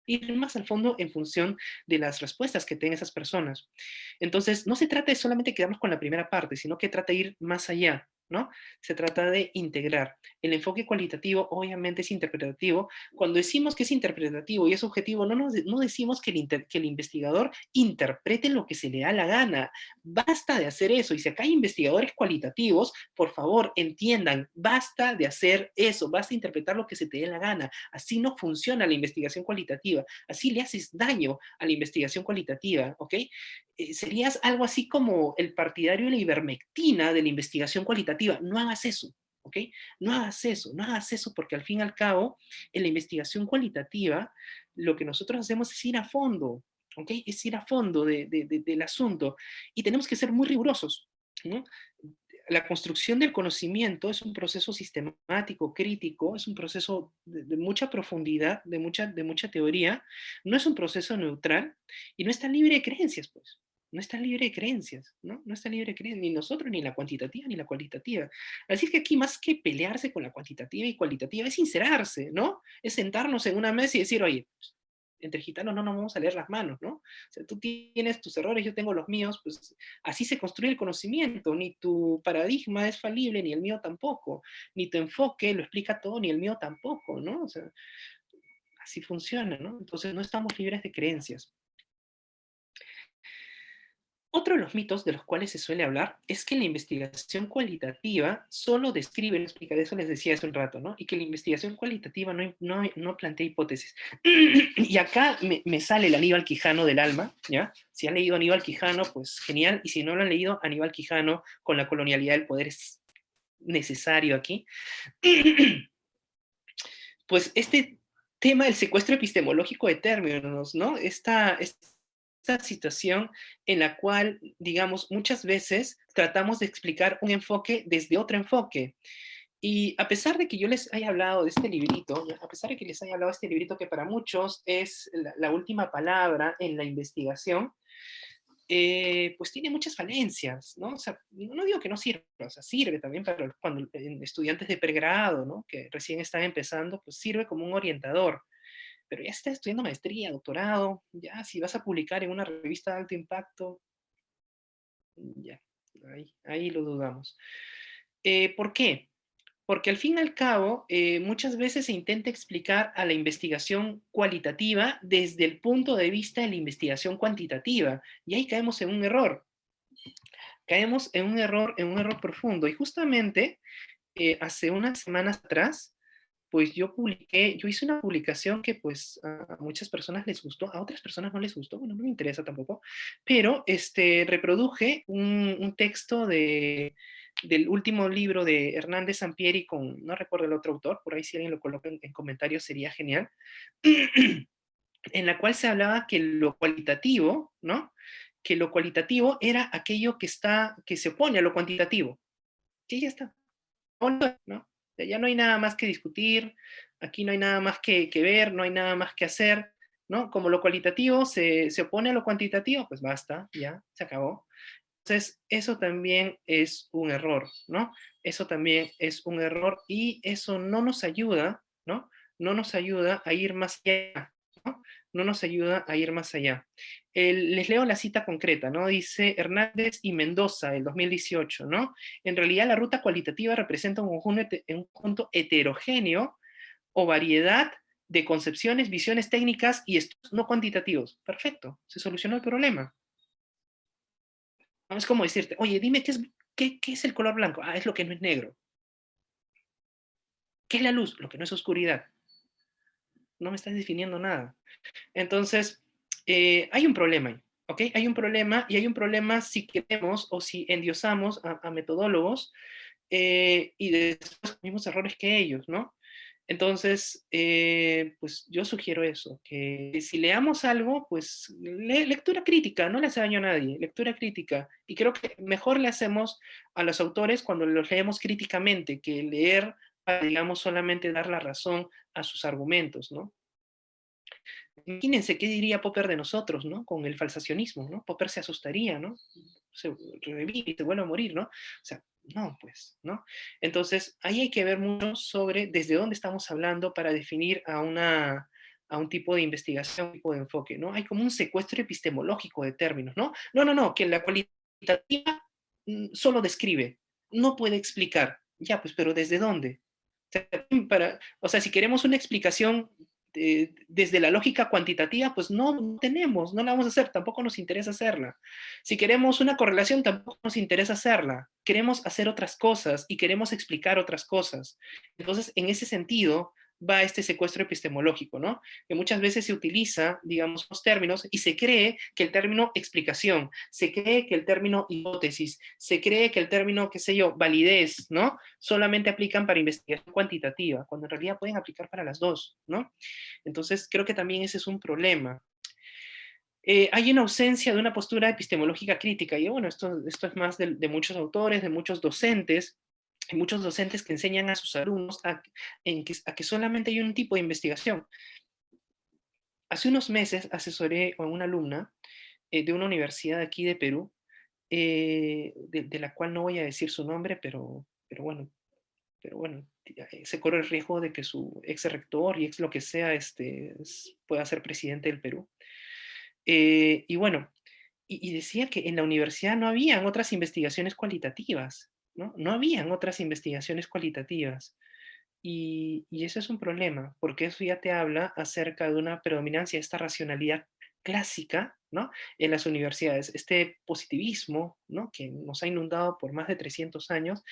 Ir más al fondo en función de las respuestas que tengan esas personas. Entonces, no se trata de solamente quedarnos con la primera parte, sino que trata de ir más allá, ¿no? Se trata de integrar. El enfoque cualitativo obviamente es interpretativo. Cuando decimos que es interpretativo y es objetivo, no decimos que el investigador interprete lo que se le da la gana. Basta de hacer eso. Y si acá hay investigadores cualitativos, por favor, entiendan, basta de hacer eso, basta de interpretar lo que se te dé la gana. Así no funciona la investigación cualitativa. Así le haces daño a la investigación cualitativa, ¿ok? Serías algo así como el partidario de la ivermectina de la investigación cualitativa. No hagas eso, ¿ok? No hagas eso porque al fin y al cabo, en la investigación cualitativa, lo que nosotros hacemos es ir a fondo, ¿ok? Es ir a fondo del asunto y tenemos que ser muy rigurosos, ¿no? la construcción del conocimiento es un proceso sistemático, crítico, es un proceso de mucha profundidad, de mucha teoría, no es un proceso neutral y no está libre de creencias, pues. No está libre de creencias, ¿no? No está libre de creencias, ni nosotros, ni la cuantitativa, ni la cualitativa. Así que aquí, más que pelearse con la cuantitativa y cualitativa, es sincerarse, ¿no? Es sentarnos en una mesa y decir, oye, entre gitanos no nos vamos a leer las manos, ¿no? O sea, tú tienes tus errores, yo tengo los míos, pues así se construye el conocimiento, ni tu paradigma es falible, ni el mío tampoco, ni tu enfoque lo explica todo, ni el mío tampoco, ¿no? O sea, así funciona, ¿no? Entonces no estamos libres de creencias. Otro de los mitos de los cuales se suele hablar es que la investigación cualitativa solo describe, de eso les decía hace un rato, ¿no? Y que la investigación cualitativa no plantea hipótesis. Y acá me sale el Aníbal Quijano del alma, ¿ya? Si han leído Aníbal Quijano, pues genial, y si no lo han leído, Aníbal Quijano con la colonialidad del poder es necesario aquí. Pues este tema del secuestro epistemológico de términos, ¿no? Esta situación en la cual, digamos, muchas veces tratamos de explicar un enfoque desde otro enfoque. Y a pesar de que yo les haya hablado de este librito, a pesar de que les haya hablado de este librito que para muchos es la última palabra en la investigación, pues tiene muchas falencias, ¿no? O sea, no digo que no sirva, o sea, sirve también para cuando estudiantes de pregrado, ¿no? Que recién están empezando, pues sirve como un orientador. Pero ya estás estudiando maestría, doctorado, ya si vas a publicar en una revista de alto impacto, ya, ahí lo dudamos. ¿Por qué? Porque al fin y al cabo, muchas veces se intenta explicar a la investigación cualitativa desde el punto de vista de la investigación cuantitativa, y ahí caemos en un error. Caemos en un error profundo. Y justamente, hace unas semanas atrás, pues yo hice una publicación que pues a muchas personas les gustó, a otras personas no les gustó, bueno, no me interesa tampoco, pero reproduje un texto del último libro de Hernández Sampieri con, no recuerdo el otro autor, por ahí si alguien lo coloca en comentarios sería genial, en la cual se hablaba que lo cualitativo, ¿no? Que lo cualitativo era aquello que se opone a lo cuantitativo, que ya está, ¿no? Ya no hay nada más que discutir, aquí no hay nada más que ver, no hay nada más que hacer, ¿no? Como lo cualitativo se opone a lo cuantitativo, pues basta, ya, se acabó. Entonces, eso también es un error, ¿no? Eso también es un error y eso no nos ayuda, ¿no? No nos ayuda a ir más allá, ¿no? No nos ayuda a ir más allá. Les leo la cita concreta, ¿no? Dice Hernández y Mendoza, del 2018, ¿no? En realidad la ruta cualitativa representa un conjunto heterogéneo o variedad de concepciones, visiones técnicas y estudios no cuantitativos. Perfecto, se solucionó el problema. No es como decirte, oye, dime qué es el color blanco. Ah, es lo que no es negro. ¿Qué es la luz? Lo que no es oscuridad. No me estás definiendo nada. Entonces, hay un problema ahí, ¿ok? Hay un problema, y hay un problema si queremos o si endiosamos a metodólogos y después mismos errores que ellos, ¿no? Entonces, pues yo sugiero eso, que si leamos algo, pues lectura crítica, no le hace daño a nadie, lectura crítica. Y creo que mejor le hacemos a los autores cuando los leemos críticamente que leer para, digamos, solamente dar la razón a sus argumentos, ¿no? Imagínense qué diría Popper de nosotros, ¿no? Con el falsacionismo, ¿no? Popper se asustaría, ¿no? Se revive y se vuelve a morir, ¿no? O sea, no, pues, ¿no? Entonces, ahí hay que ver mucho sobre desde dónde estamos hablando para definir a un tipo de investigación, un tipo de enfoque, ¿no? Hay como un secuestro epistemológico de términos, ¿no? No, que la cualitativa solo describe, no puede explicar. Ya, pues, pero ¿desde dónde? O sea, si queremos una explicación desde la lógica cuantitativa, pues no tenemos, no la vamos a hacer, tampoco nos interesa hacerla. Si queremos una correlación, tampoco nos interesa hacerla. Queremos hacer otras cosas y queremos explicar otras cosas. Entonces, en ese sentido, va este secuestro epistemológico, ¿no? Que muchas veces se utiliza, digamos, los términos y se cree que el término explicación, se cree que el término hipótesis, se cree que el término, qué sé yo, validez, ¿no? Solamente aplican para investigación cuantitativa, cuando en realidad pueden aplicar para las dos, ¿no? Entonces, creo que también ese es un problema. hay una ausencia de una postura epistemológica crítica, y bueno, esto es más de muchos autores, de muchos docentes, hay muchos docentes que enseñan a sus alumnos a que solamente hay un tipo de investigación. Hace unos meses asesoré a una alumna de una universidad aquí de Perú, de la cual no voy a decir su nombre, pero bueno, se corre el riesgo de que su ex rector y ex lo que sea pueda ser presidente del Perú. Y bueno, y decía que en la universidad no habían otras investigaciones cualitativas, ¿no? No habían otras investigaciones cualitativas. Y eso es un problema, porque eso ya te habla acerca de una predominancia de esta racionalidad clásica, ¿no? En las universidades. Este positivismo, ¿no? Que nos ha inundado por más de 300 años,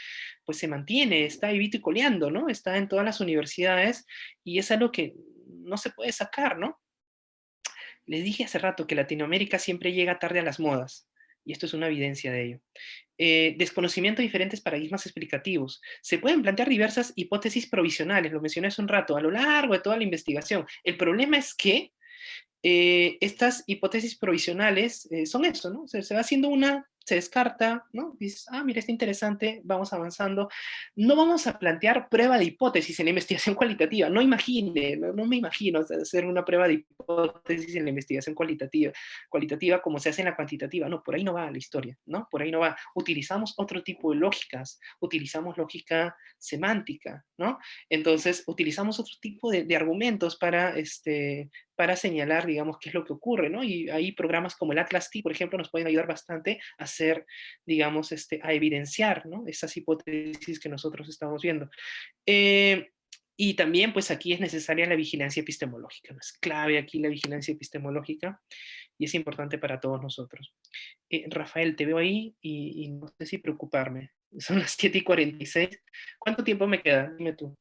pues se mantiene, está ahí vito y coleando, ¿no? Está en todas las universidades y es algo que no se puede sacar, ¿no? Les dije hace rato que Latinoamérica siempre llega tarde a las modas, y esto es una evidencia de ello. Desconocimiento de diferentes paradigmas explicativos. Se pueden plantear diversas hipótesis provisionales, lo mencioné hace un rato, a lo largo de toda la investigación. El problema es que estas hipótesis provisionales son eso, ¿no? Se va haciendo una, se descarta, ¿no? Dices, ah, mira, está interesante, vamos avanzando. No vamos a plantear prueba de hipótesis en la investigación cualitativa, no me imagino hacer una prueba de hipótesis en la investigación cualitativa como se hace en la cuantitativa, no, por ahí no va la historia, ¿no? Por ahí no va. Utilizamos otro tipo de lógicas, utilizamos lógica semántica, ¿no? Entonces, utilizamos otro tipo de argumentos para señalar, digamos, qué es lo que ocurre, ¿no? Y hay programas como el Atlas T, por ejemplo, nos pueden ayudar bastante a hacer, digamos, a evidenciar, ¿no? Esas hipótesis que nosotros estamos viendo. Y también, pues aquí es necesaria la vigilancia epistemológica, ¿no? Es clave aquí la vigilancia epistemológica y es importante para todos nosotros. Rafael, te veo ahí y no sé si preocuparme. Son las 7:46. ¿Cuánto tiempo me queda? Dime tú.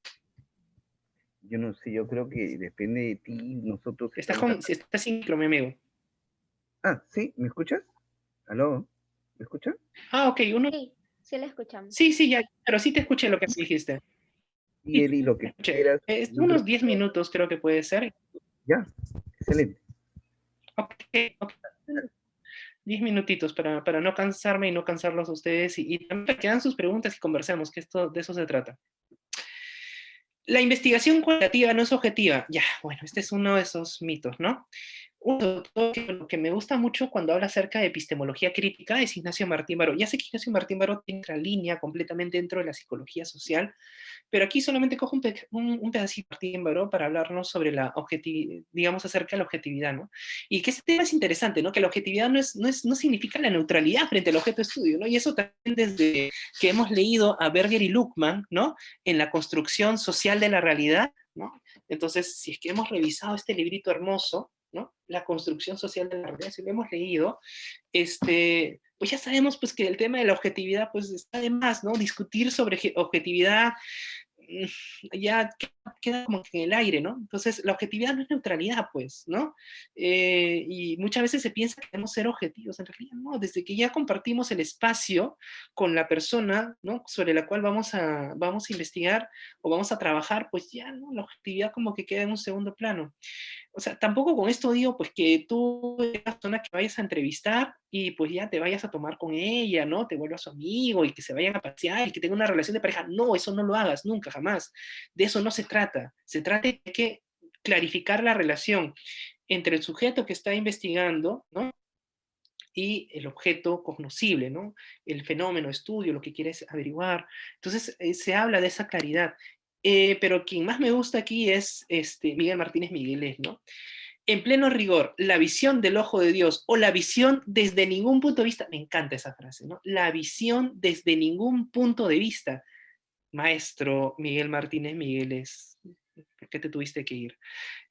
Yo no sé, yo creo que depende de ti, nosotros Estás estamos acá. estás sin micro, mi amigo. Ah, ¿sí? ¿Me escuchas? ¿Aló? ¿Me escuchas? Ah, ok, Sí, sí la escuchamos. Sí, ya, pero sí te escuché lo que me dijiste. Sí, Eli, lo que Escuché. quieras. Unos 10 minutos creo que puede ser. Ya, excelente. Ok, ok. 10 minutitos para no cansarme y no cansarlos a ustedes y también que hagan sus preguntas y conversemos, que de eso se trata. La investigación cualitativa no es objetiva. Ya, bueno, este es uno de esos mitos, ¿no? Lo que me gusta mucho cuando habla acerca de epistemología crítica es Ignacio Martín Baró. Ya sé que Ignacio Martín Baró tiene otra línea completamente dentro de la psicología social, pero aquí solamente cojo un pedacito de Martín Baró para hablarnos sobre la objetividad, digamos, acerca de la objetividad, ¿no? Y que ese tema es interesante, ¿no? Que la objetividad no significa la neutralidad frente al objeto de estudio, ¿no? Y eso también desde que hemos leído a Berger y Luckmann, ¿no? En la construcción social de la realidad, ¿no? Entonces, si es que hemos revisado este librito hermoso, ¿no? La construcción social de la realidad, si lo hemos leído, pues ya sabemos pues, que el tema de la objetividad pues, está de más, ¿no? Discutir sobre objetividad ya queda como que en el aire, ¿no? Entonces, la objetividad no es neutralidad, pues, ¿no? Y muchas veces se piensa que debemos ser objetivos, en realidad no, desde que ya compartimos el espacio con la persona, ¿no? Sobre la cual vamos a investigar o vamos a trabajar, pues ya, ¿no? La objetividad como que queda en un segundo plano. O sea, tampoco con esto digo, pues, que tú, la persona que vayas a entrevistar, y pues ya te vayas a tomar con ella, ¿no? Te vuelvas su amigo, y que se vayan a pasear, y que tengan una relación de pareja. No, eso no lo hagas, nunca, jamás. De eso no se trata. Se trata de que clarificar la relación entre el sujeto que está investigando, ¿no? Y el objeto cognoscible, ¿no? El fenómeno, estudio, lo que quieres averiguar. Entonces, se habla de esa claridad. Pero quien más me gusta aquí es Miguel Martínez Migueles, ¿no? En pleno rigor, la visión del ojo de Dios o la visión desde ningún punto de vista, me encanta esa frase, ¿no? La visión desde ningún punto de vista. Maestro Miguel Martínez Migueles, ¿por qué te tuviste que ir?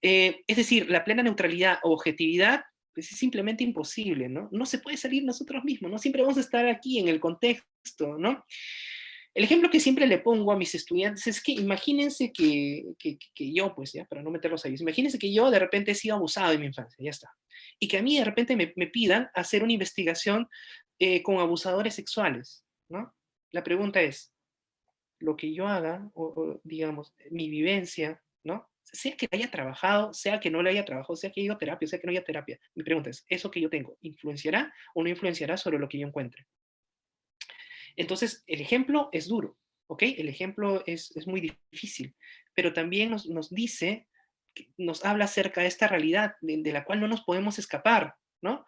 Es decir, la plena neutralidad o objetividad pues es simplemente imposible, ¿no? No se puede salir nosotros mismos, ¿no? Siempre vamos a estar aquí en el contexto, ¿no? El ejemplo que siempre le pongo a mis estudiantes es que imagínense que yo, pues ya, para no meterlos ahí, imagínense que yo de repente he sido abusado en mi infancia, ya está. Y que a mí de repente me pidan hacer una investigación con abusadores sexuales, ¿no? La pregunta es, lo que yo haga, o digamos, mi vivencia, ¿no? sea que haya trabajado, sea que no le haya trabajado, sea que haya ido a terapia, sea que no haya terapia. Mi pregunta es, ¿eso que yo tengo influenciará o no influenciará sobre lo que yo encuentre? Entonces, el ejemplo es duro, ¿ok? El ejemplo es muy difícil, pero también nos dice, nos habla acerca de esta realidad de la cual no nos podemos escapar, ¿no?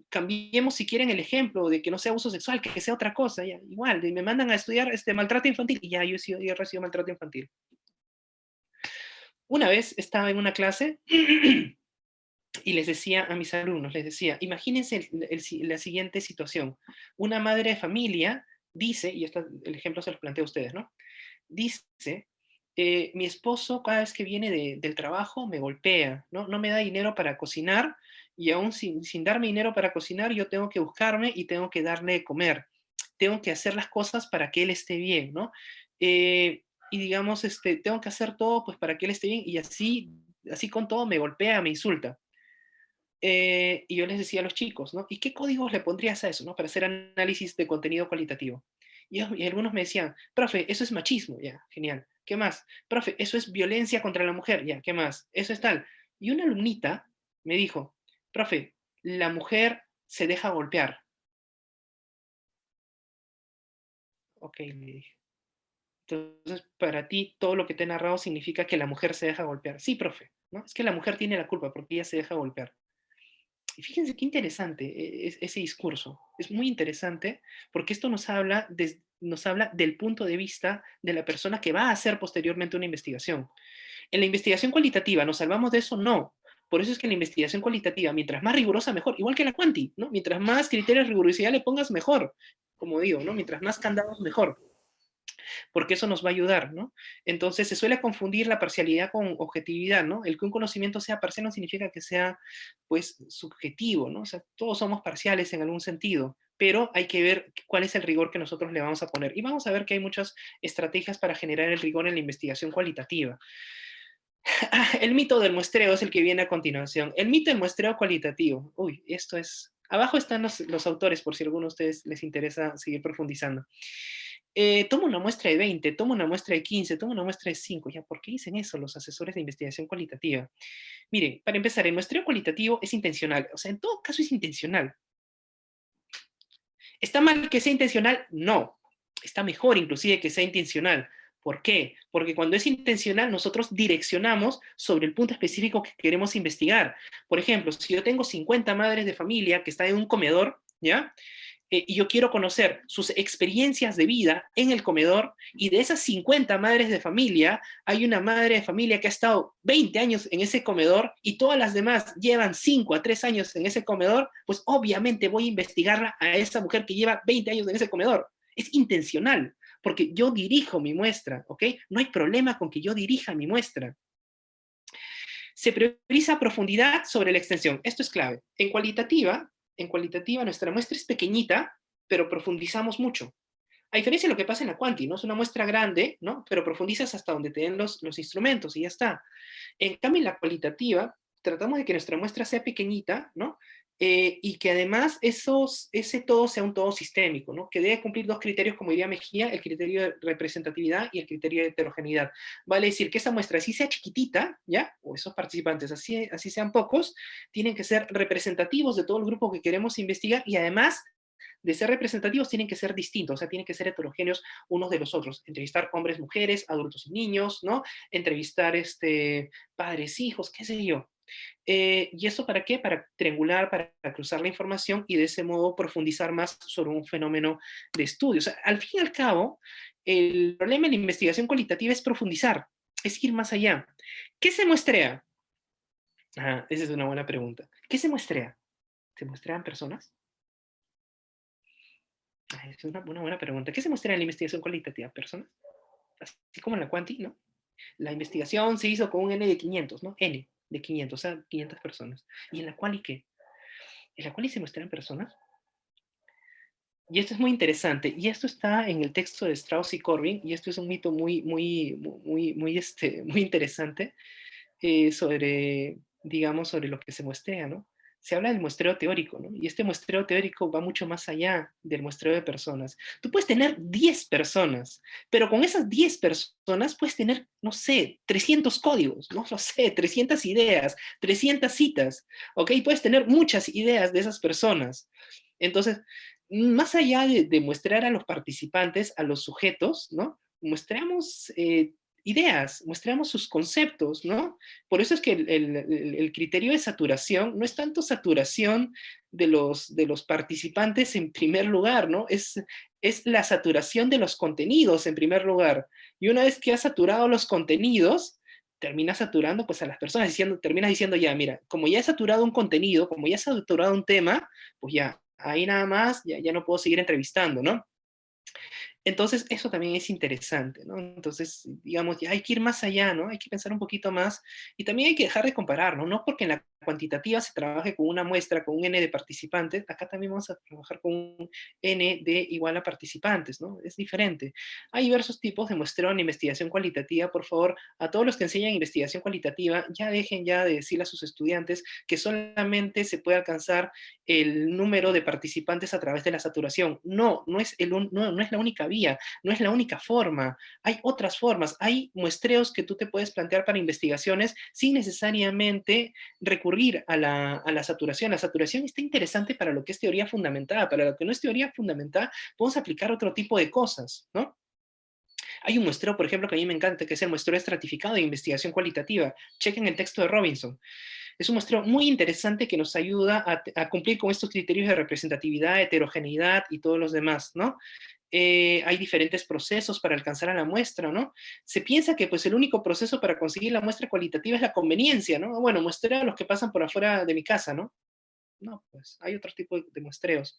Cambiemos si quieren el ejemplo de que no sea abuso sexual, que sea otra cosa, ya, igual, me mandan a estudiar maltrato infantil y ya yo he recibido maltrato infantil. Una vez estaba en una clase y les decía a mis alumnos, les decía, imagínense la siguiente situación. Una madre de familia dice, y el ejemplo se los planteo a ustedes, ¿no? Dice, mi esposo cada vez que viene del trabajo me golpea, ¿no? No me da dinero para cocinar y aún sin darme dinero para cocinar yo tengo que buscarme y tengo que darle de comer. Tengo que hacer las cosas para que él esté bien, ¿no? Y digamos, tengo que hacer todo pues para que él esté bien y así con todo me golpea, me insulta. Y yo les decía a los chicos, ¿no? ¿Y qué códigos le pondrías a eso, ¿no? Para hacer análisis de contenido cualitativo. Y algunos me decían, profe, eso es machismo, ya, genial. ¿Qué más? Profe, eso es violencia contra la mujer, ya, ¿qué más? Eso es tal. Y una alumnita me dijo, profe, la mujer se deja golpear. Ok, le dije. Entonces, para ti, todo lo que te he narrado significa que la mujer se deja golpear. Sí, profe, ¿no? Es que la mujer tiene la culpa porque ella se deja golpear. Y fíjense qué interesante ese discurso. Es muy interesante porque esto nos habla del punto de vista de la persona que va a hacer posteriormente una investigación. En la investigación cualitativa, ¿nos salvamos de eso? No. Por eso es que en la investigación cualitativa, mientras más rigurosa, mejor. Igual que la cuanti, ¿no? Mientras más criterios de rigurosidad le pongas, mejor. Como digo, ¿no? Mientras más candados, mejor, porque eso nos va a ayudar, ¿no? Entonces se suele confundir la parcialidad con objetividad, ¿no? El que un conocimiento sea parcial no significa que sea, pues, subjetivo, ¿no? O sea, todos somos parciales en algún sentido, pero hay que ver cuál es el rigor que nosotros le vamos a poner. Y vamos a ver que hay muchas estrategias para generar el rigor en la investigación cualitativa. El mito del muestreo es el que viene a continuación. El mito del muestreo cualitativo. Uy, esto es... Abajo están los autores, por si a alguno de ustedes les interesa seguir profundizando. Tomo una muestra de 20, tomo una muestra de 15, tomo una muestra de 5. ¿Ya por qué dicen eso los asesores de investigación cualitativa? Miren, para empezar, el muestreo cualitativo es intencional. O sea, en todo caso es intencional. ¿Está mal que sea intencional? No. Está mejor inclusive que sea intencional. ¿Por qué? Porque cuando es intencional nosotros direccionamos sobre el punto específico que queremos investigar. Por ejemplo, si yo tengo 50 madres de familia que están en un comedor, ¿ya? Y yo quiero conocer sus experiencias de vida en el comedor, y de esas 50 madres de familia, hay una madre de familia que ha estado 20 años en ese comedor y todas las demás llevan 5 a 3 años en ese comedor, pues obviamente voy a investigarla a esa mujer que lleva 20 años en ese comedor. Es intencional, porque yo dirijo mi muestra, ¿ok? No hay problema con que yo dirija mi muestra. Se prioriza profundidad sobre la extensión. Esto es clave. En cualitativa nuestra muestra es pequeñita, pero profundizamos mucho. A diferencia de lo que pasa en la cuanti, ¿no? Es una muestra grande, ¿no? Pero profundizas hasta donde te den los instrumentos y ya está. En cambio, en la cualitativa, tratamos de que nuestra muestra sea pequeñita, ¿no? Y que además ese todo sea un todo sistémico, ¿no? Que debe cumplir dos criterios, como diría Mejía, el criterio de representatividad y el criterio de heterogeneidad. Vale decir que esa muestra, así sea chiquitita, ¿ya? O esos participantes, así sean pocos, tienen que ser representativos de todo el grupo que queremos investigar, y además de ser representativos tienen que ser distintos, o sea, tienen que ser heterogéneos unos de los otros. Entrevistar hombres, mujeres, adultos y niños, ¿no? Entrevistar padres, hijos, qué sé yo. ¿Y eso para qué? Para triangular, para cruzar la información y de ese modo profundizar más sobre un fenómeno de estudio. O sea, al fin y al cabo, el problema en la investigación cualitativa es profundizar, es ir más allá. ¿Qué se muestrea? Esa es una buena pregunta. ¿Qué se muestrea? ¿Se muestrean personas? Es una buena pregunta. ¿Qué se muestra en la investigación cualitativa? ¿Personas? Así como en la cuanti, ¿no? La investigación se hizo con un N de 500, ¿no? N de 500, o sea, 500 personas. ¿Y en la quali qué? ¿En la quali se muestran personas? Y esto es muy interesante, y esto está en el texto de Strauss y Corbin, y esto es un mito muy interesante sobre, digamos, sobre lo que se muestra, ¿no? se habla del muestreo teórico, ¿no? Y este muestreo teórico va mucho más allá del muestreo de personas. Tú puedes tener 10 personas, pero con esas 10 personas puedes tener, no sé, 300 códigos, no lo sé, 300 ideas, 300 citas, ¿ok? Puedes tener muchas ideas de esas personas. Entonces, más allá de muestrear a los participantes, a los sujetos, ¿no? Muestramos ideas, muestramos sus conceptos, ¿no? Por eso es que el criterio de saturación no es tanto saturación de los participantes en primer lugar, ¿no? Es la saturación de los contenidos en primer lugar. Y una vez que has saturado los contenidos, terminas saturando pues a las personas, terminas diciendo ya, mira, como ya he saturado un contenido, como ya he saturado un tema, pues ya, ahí nada más, ya no puedo seguir entrevistando, ¿no? Entonces, eso también es interesante, ¿no? Entonces, digamos, ya hay que ir más allá, ¿no? Hay que pensar un poquito más y también hay que dejar de comparar, ¿no? No porque en la cuantitativa se trabaje con una muestra, con un N de participantes, acá también vamos a trabajar con un N de igual a participantes, ¿no? Es diferente. Hay diversos tipos de muestreo en investigación cualitativa. Por favor, a todos los que enseñan investigación cualitativa, ya dejen ya de decirle a sus estudiantes que solamente se puede alcanzar el número de participantes a través de la saturación. No, no es la única vía, no es la única forma. Hay otras formas, hay muestreos que tú te puedes plantear para investigaciones sin necesariamente recurrir a la saturación. La saturación está interesante para lo que es teoría fundamentada, para lo que no es teoría fundamentada, podemos aplicar otro tipo de cosas, ¿no? Hay un muestreo, por ejemplo, que a mí me encanta, que es el muestreo estratificado de investigación cualitativa. Chequen el texto de Robinson. Es un muestreo muy interesante que nos ayuda a cumplir con estos criterios de representatividad, heterogeneidad y todos los demás, ¿no? Hay diferentes procesos para alcanzar a la muestra, ¿no? Se piensa que pues el único proceso para conseguir la muestra cualitativa es la conveniencia, ¿no? Bueno, muestreo a los que pasan por afuera de mi casa, ¿no? No, pues hay otro tipo de muestreos.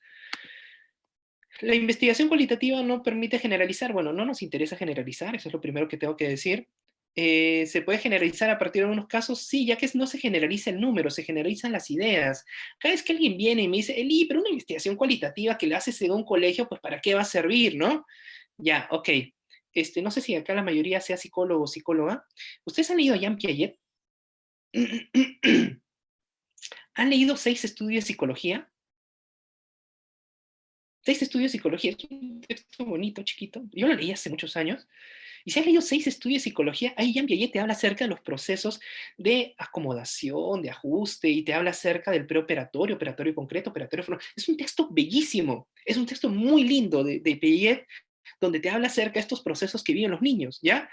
La investigación cualitativa no permite generalizar. Bueno, no nos interesa generalizar, eso es lo primero que tengo que decir. ¿Se puede generalizar a partir de algunos casos? Sí, ya que no se generaliza el número, se generalizan las ideas. Cada vez que alguien viene y me dice, Eli, pero una investigación cualitativa que le haces en un colegio, pues ¿para qué va a servir, no? Ya, ok. No sé si acá la mayoría sea psicólogo o psicóloga. ¿Ustedes han leído a Jean Piaget? ¿Han leído 6 estudios de psicología? 6 estudios de psicología, es un texto bonito, chiquito. Yo lo leí hace muchos años. Y si has leído 6 estudios de psicología, ahí Jean Piaget te habla acerca de los procesos de acomodación, de ajuste, y te habla acerca del preoperatorio, operatorio concreto, operatorio formal. Es un texto bellísimo, es un texto muy lindo de Piaget, donde te habla acerca de estos procesos que viven los niños, ¿ya?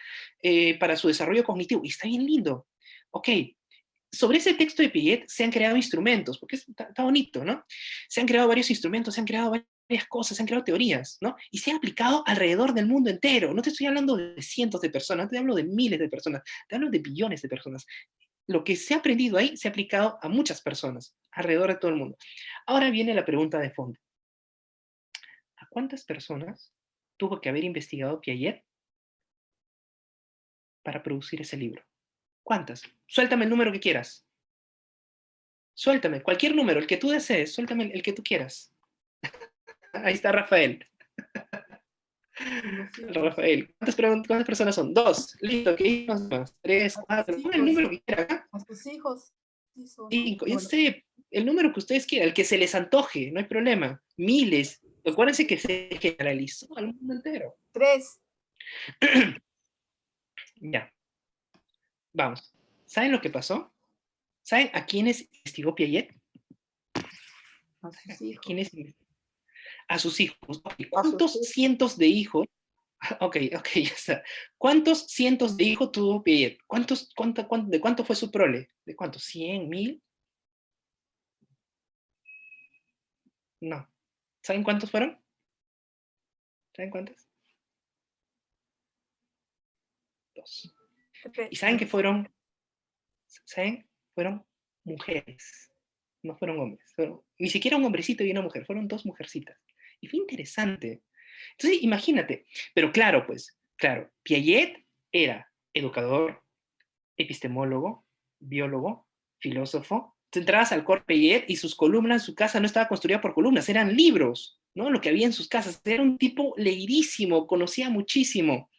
Para su desarrollo cognitivo. Y está bien lindo. Ok, sobre ese texto de Piaget se han creado instrumentos, porque está bonito, ¿no? Se han creado varios instrumentos, se han creado varias cosas, se han creado teorías, ¿no? Y se ha aplicado alrededor del mundo entero. No te estoy hablando de cientos de personas, no te hablo de miles de personas, te hablo de billones de personas. Lo que se ha aprendido ahí se ha aplicado a muchas personas, alrededor de todo el mundo. Ahora viene la pregunta de fondo. ¿A cuántas personas tuvo que haber investigado Piaget para producir ese libro? ¿Cuántas? Suéltame el número que quieras. Suéltame, cualquier número, el que tú desees, suéltame el que tú quieras. Ahí está Rafael. Rafael, ¿cuántas personas son? 2. Listo, ¿qué más? 3, 4. Pon el número que quiera. A sus hijos. 5. Yo sé, el número que ustedes quieran, el que se les antoje, no hay problema. Miles. Acuérdense que se generalizó al mundo entero. 3. Ya. Vamos. ¿Saben lo que pasó? ¿Saben a quiénes investigó Piaget? A sus hijos. A sus hijos. Okay. ¿Cuántos cientos de hijos? Ok, ya está. ¿Cuántos cientos de hijos tuvo Piaget? ¿De cuánto fue su prole? ¿De cuántos? ¿100, 1000? No. ¿Saben cuántos fueron? ¿Saben cuántos? 2. ¿Y saben que fueron? ¿Saben? Fueron mujeres. No fueron hombres. Ni siquiera un hombrecito y una mujer. Fueron 2 mujercitas. Y fue interesante. Entonces, imagínate. Pero claro, Piaget era educador, epistemólogo, biólogo, filósofo. Tú entrabas al Corte Piaget y sus columnas, su casa no estaba construida por columnas, eran libros, ¿no? Lo que había en sus casas. Era un tipo leidísimo, conocía muchísimo.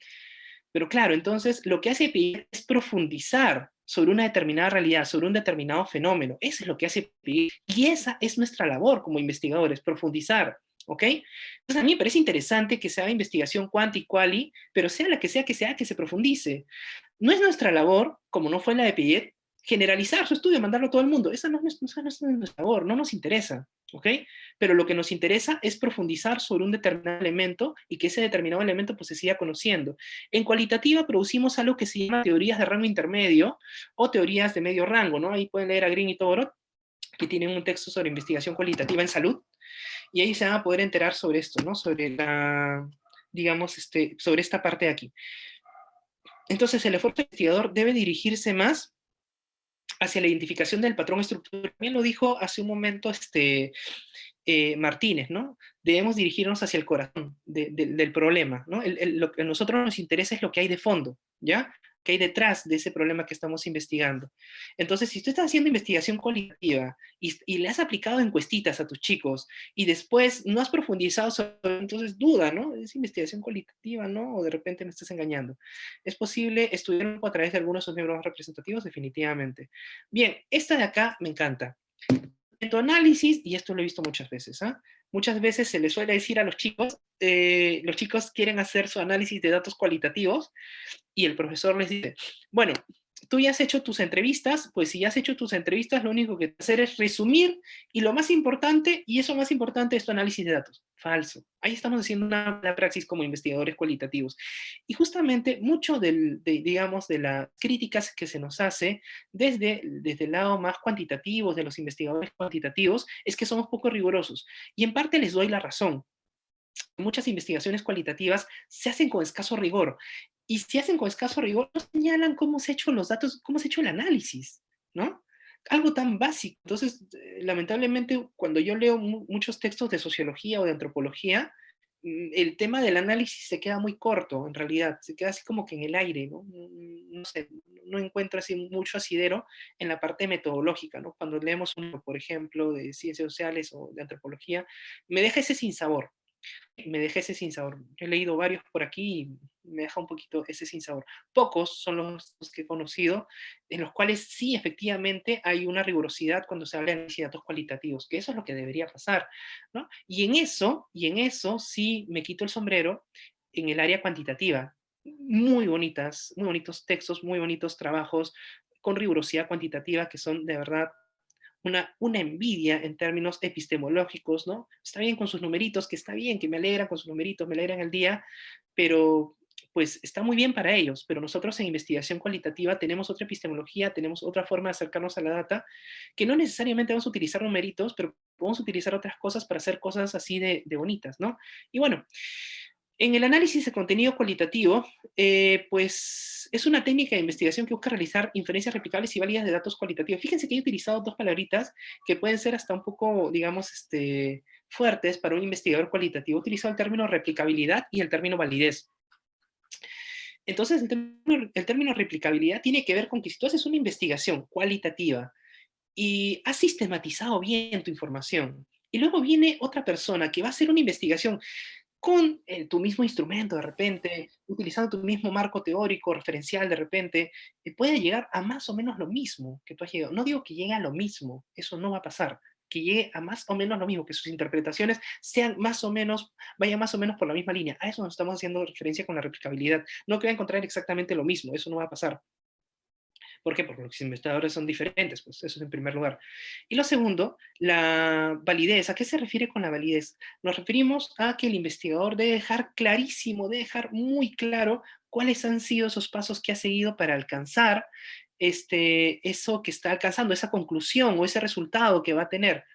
Pero claro, entonces lo que hace Piaget es profundizar sobre una determinada realidad, sobre un determinado fenómeno. Eso es lo que hace PIE, y esa es nuestra labor como investigadores, profundizar, ¿ok? Entonces a mí me parece interesante que se haga investigación quanti y quali, pero sea la que sea, que se profundice. No es nuestra labor, como no fue la de Piaget, generalizar su estudio, mandarlo a todo el mundo. Esa no es nuestra labor, no nos interesa, ¿ok? Pero lo que nos interesa es profundizar sobre un determinado elemento y que ese determinado elemento pues se siga conociendo. En cualitativa producimos algo que se llama teorías de rango intermedio o teorías de medio rango, ¿no? Ahí pueden leer a Green y Toro, que tienen un texto sobre investigación cualitativa en salud, y ahí se van a poder enterar sobre esto, ¿no? Sobre la, digamos, sobre esta parte de aquí. Entonces, el esfuerzo investigador debe dirigirse más hacia la identificación del patrón estructural. También lo dijo hace un momento Martínez, ¿no? Debemos dirigirnos hacia el corazón del problema, ¿no? Lo que a nosotros nos interesa es lo que hay de fondo, ¿ya? ¿Qué hay detrás de ese problema que estamos investigando? Entonces, si tú estás haciendo investigación cualitativa y le has aplicado encuestitas a tus chicos y después no has profundizado sobre, entonces duda, ¿no? ¿Es investigación cualitativa, no? O de repente me estás engañando. ¿Es posible estudiar a través de algunos de sus miembros representativos? Definitivamente. Bien, esta de acá me encanta. En tu análisis, y esto lo he visto muchas veces, ¿eh? Muchas veces se les suele decir a los chicos quieren hacer su análisis de datos cualitativos, y el profesor les dice, bueno, tú ya has hecho tus entrevistas, pues si ya has hecho tus entrevistas, lo único que tienes que hacer es resumir, y lo más importante, y eso más importante es tu análisis de datos. Falso. Ahí estamos haciendo una praxis como investigadores cualitativos. Y justamente mucho digamos, de las críticas que se nos hace desde el lado más cuantitativo, de los investigadores cuantitativos, es que somos poco rigurosos. Y en parte les doy la razón. Muchas investigaciones cualitativas se hacen con escaso rigor. Y si hacen con escaso rigor, no señalan cómo se ha hecho los datos, cómo se ha hecho el análisis, ¿no? Algo tan básico. Entonces, lamentablemente, cuando yo leo muchos textos de sociología o de antropología, el tema del análisis se queda muy corto, en realidad. Se queda así como que en el aire, ¿no? No sé, no encuentro así mucho asidero en la parte metodológica, ¿no? Cuando leemos uno, por ejemplo, de ciencias sociales o de antropología, me deja ese sinsabor. Me deja ese sinsabor. He leído varios por aquí y me deja un poquito ese sinsabor. Pocos son los que he conocido, en los cuales sí, efectivamente, hay una rigurosidad cuando se habla de análisis de datos cualitativos, que eso es lo que debería pasar, ¿no? Y en eso sí me quito el sombrero en el área cuantitativa. Muy bonitos textos, muy bonitos trabajos con rigurosidad cuantitativa que son de verdad una envidia en términos epistemológicos, ¿no? Está bien con sus numeritos, que está bien, que me alegran con sus numeritos, me alegran el día, pero pues está muy bien para ellos, pero nosotros en investigación cualitativa tenemos otra epistemología, tenemos otra forma de acercarnos a la data, que no necesariamente vamos a utilizar numeritos, pero podemos utilizar otras cosas para hacer cosas así de bonitas, ¿no? Y bueno, en el análisis de contenido cualitativo, pues es una técnica de investigación que busca realizar inferencias replicables y válidas de datos cualitativos. Fíjense que he utilizado dos palabritas que pueden ser hasta un poco, digamos, fuertes para un investigador cualitativo. He utilizado el término replicabilidad y el término validez. Entonces, el término replicabilidad tiene que ver con que si tú haces una investigación cualitativa y has sistematizado bien tu información, y luego viene otra persona que va a hacer una investigación con tu mismo instrumento de repente, utilizando tu mismo marco teórico, referencial de repente, puede llegar a más o menos lo mismo que tú has llegado. No digo que llegue a lo mismo, eso no va a pasar, que llegue a más o menos lo mismo, que sus interpretaciones sean más o menos, vayan más o menos por la misma línea. A eso nos estamos haciendo referencia con la replicabilidad. No que va a encontrar exactamente lo mismo, eso no va a pasar. ¿Por qué? Porque los investigadores son diferentes, pues eso es en primer lugar. Y lo segundo, la validez. ¿A qué se refiere con la validez? Nos referimos a que el investigador debe dejar clarísimo, debe dejar muy claro cuáles han sido esos pasos que ha seguido para alcanzar eso que está alcanzando, esa conclusión o ese resultado que va a tener.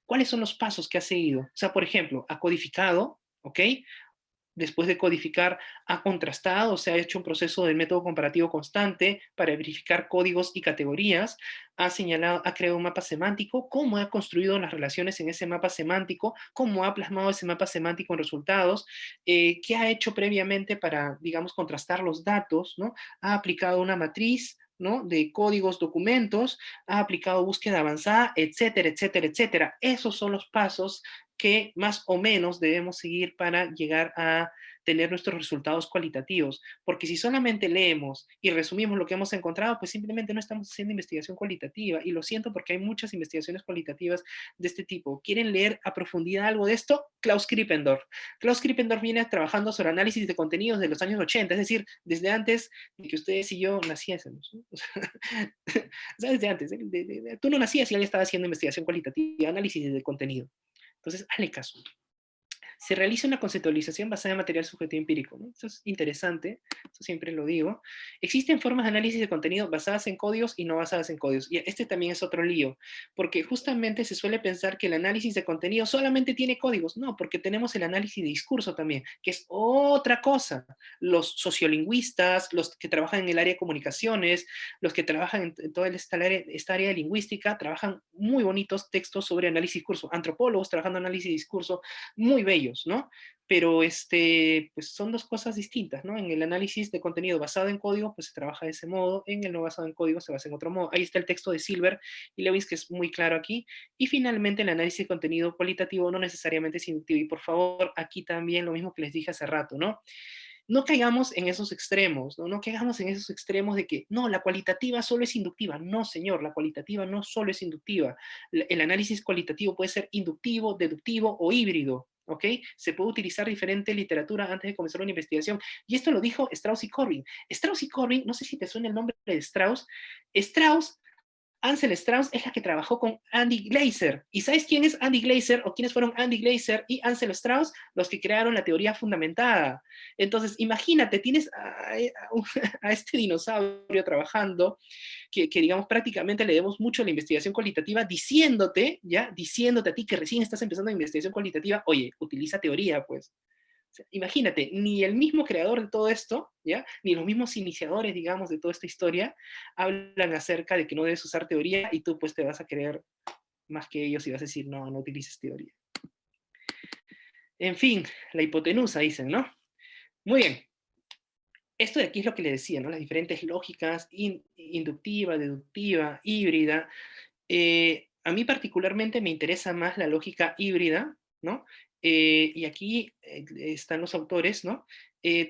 ¿Cuáles son los pasos que ha seguido? O sea, por ejemplo, ha codificado, ¿ok? Después de codificar, ha contrastado, se ha hecho un proceso de método comparativo constante para verificar códigos y categorías, ha señalado, ha creado un mapa semántico, cómo ha construido las relaciones en ese mapa semántico, cómo ha plasmado ese mapa semántico en resultados, qué ha hecho previamente para, digamos, contrastar los datos, ¿no? Ha aplicado una matriz, ¿no? De códigos, documentos, ha aplicado búsqueda avanzada, etcétera, etcétera, etcétera. Esos son los pasos que más o menos debemos seguir para llegar a tener nuestros resultados cualitativos, porque si solamente leemos y resumimos lo que hemos encontrado, pues simplemente no estamos haciendo investigación cualitativa, y lo siento porque hay muchas investigaciones cualitativas de este tipo. ¿Quieren leer a profundidad algo de esto? Klaus Krippendorf. Klaus Krippendorf viene trabajando sobre análisis de contenidos de los años 80, es decir, desde antes de que ustedes y yo naciésemos, ¿no? O sea, desde antes, tú no nacías y él estaba haciendo investigación cualitativa, análisis de contenido. Entonces, hazle caso. Se realiza una conceptualización basada en material subjetivo empírico, ¿no? Eso es interesante, eso siempre lo digo. Existen formas de análisis de contenido basadas en códigos y no basadas en códigos. Y este también es otro lío, porque justamente se suele pensar que el análisis de contenido solamente tiene códigos. No, porque tenemos el análisis de discurso también, que es otra cosa. Los sociolingüistas, los que trabajan en el área de comunicaciones, los que trabajan en toda esta área de lingüística, trabajan muy bonitos textos sobre análisis de discurso. Antropólogos trabajando en análisis de discurso, muy bellos, ¿no? Pero pues son dos cosas distintas, ¿no? En el análisis de contenido basado en código, pues se trabaja de ese modo; en el no basado en código se basa en otro modo. Ahí está el texto de Silver y Lewis, que es muy claro aquí. Y finalmente, el análisis de contenido cualitativo no necesariamente es inductivo. Y por favor, aquí también lo mismo que les dije hace rato, ¿no? No caigamos en esos extremos, ¿no? No caigamos en esos extremos de que, no, la cualitativa solo es inductiva. No, señor, la cualitativa no solo es inductiva. El análisis cualitativo puede ser inductivo, deductivo o híbrido, ¿ok? Se puede utilizar diferente literatura antes de comenzar una investigación. Y esto lo dijo Strauss y Corbin. Strauss y Corbin, no sé si te suena el nombre de Strauss. Ansel Strauss es la que trabajó con Andy Glaser. ¿Y sabes quién es Andy Glaser, o quiénes fueron Andy Glaser y Ansel Strauss? Los que crearon la teoría fundamentada. Entonces, imagínate, tienes a este dinosaurio trabajando, que digamos prácticamente le debemos mucho a la investigación cualitativa, diciéndote a ti que recién estás empezando la investigación cualitativa, oye, utiliza teoría, pues. O sea, imagínate, ni el mismo creador de todo esto, ¿ya? Ni los mismos iniciadores, digamos, de toda esta historia, hablan acerca de que no debes usar teoría, y tú pues te vas a creer más que ellos y vas a decir, no, no utilices teoría. En fin, la hipotenusa, dicen, ¿no? Muy bien. Esto de aquí es lo que les decía, ¿no? Las diferentes lógicas, inductiva, deductiva, híbrida. A mí particularmente me interesa más la lógica híbrida, ¿no? Y aquí están los autores, ¿no?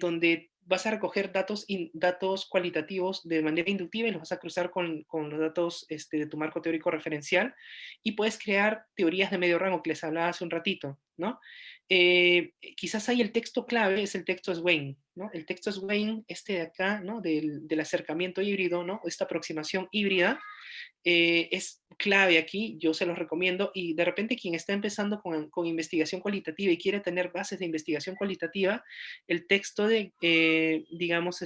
Donde vas a recoger datos cualitativos de manera inductiva y los vas a cruzar con los datos de tu marco teórico referencial, y puedes crear teorías de medio rango que les hablaba hace un ratito, ¿no? Quizás ahí el texto clave es el texto Swain, ¿no? El texto Swain, este de acá, ¿no? Del acercamiento híbrido, ¿no? Esta aproximación híbrida, es clave aquí, yo se los recomiendo. Y de repente quien está empezando con investigación cualitativa y quiere tener bases de investigación cualitativa, el texto de, digamos,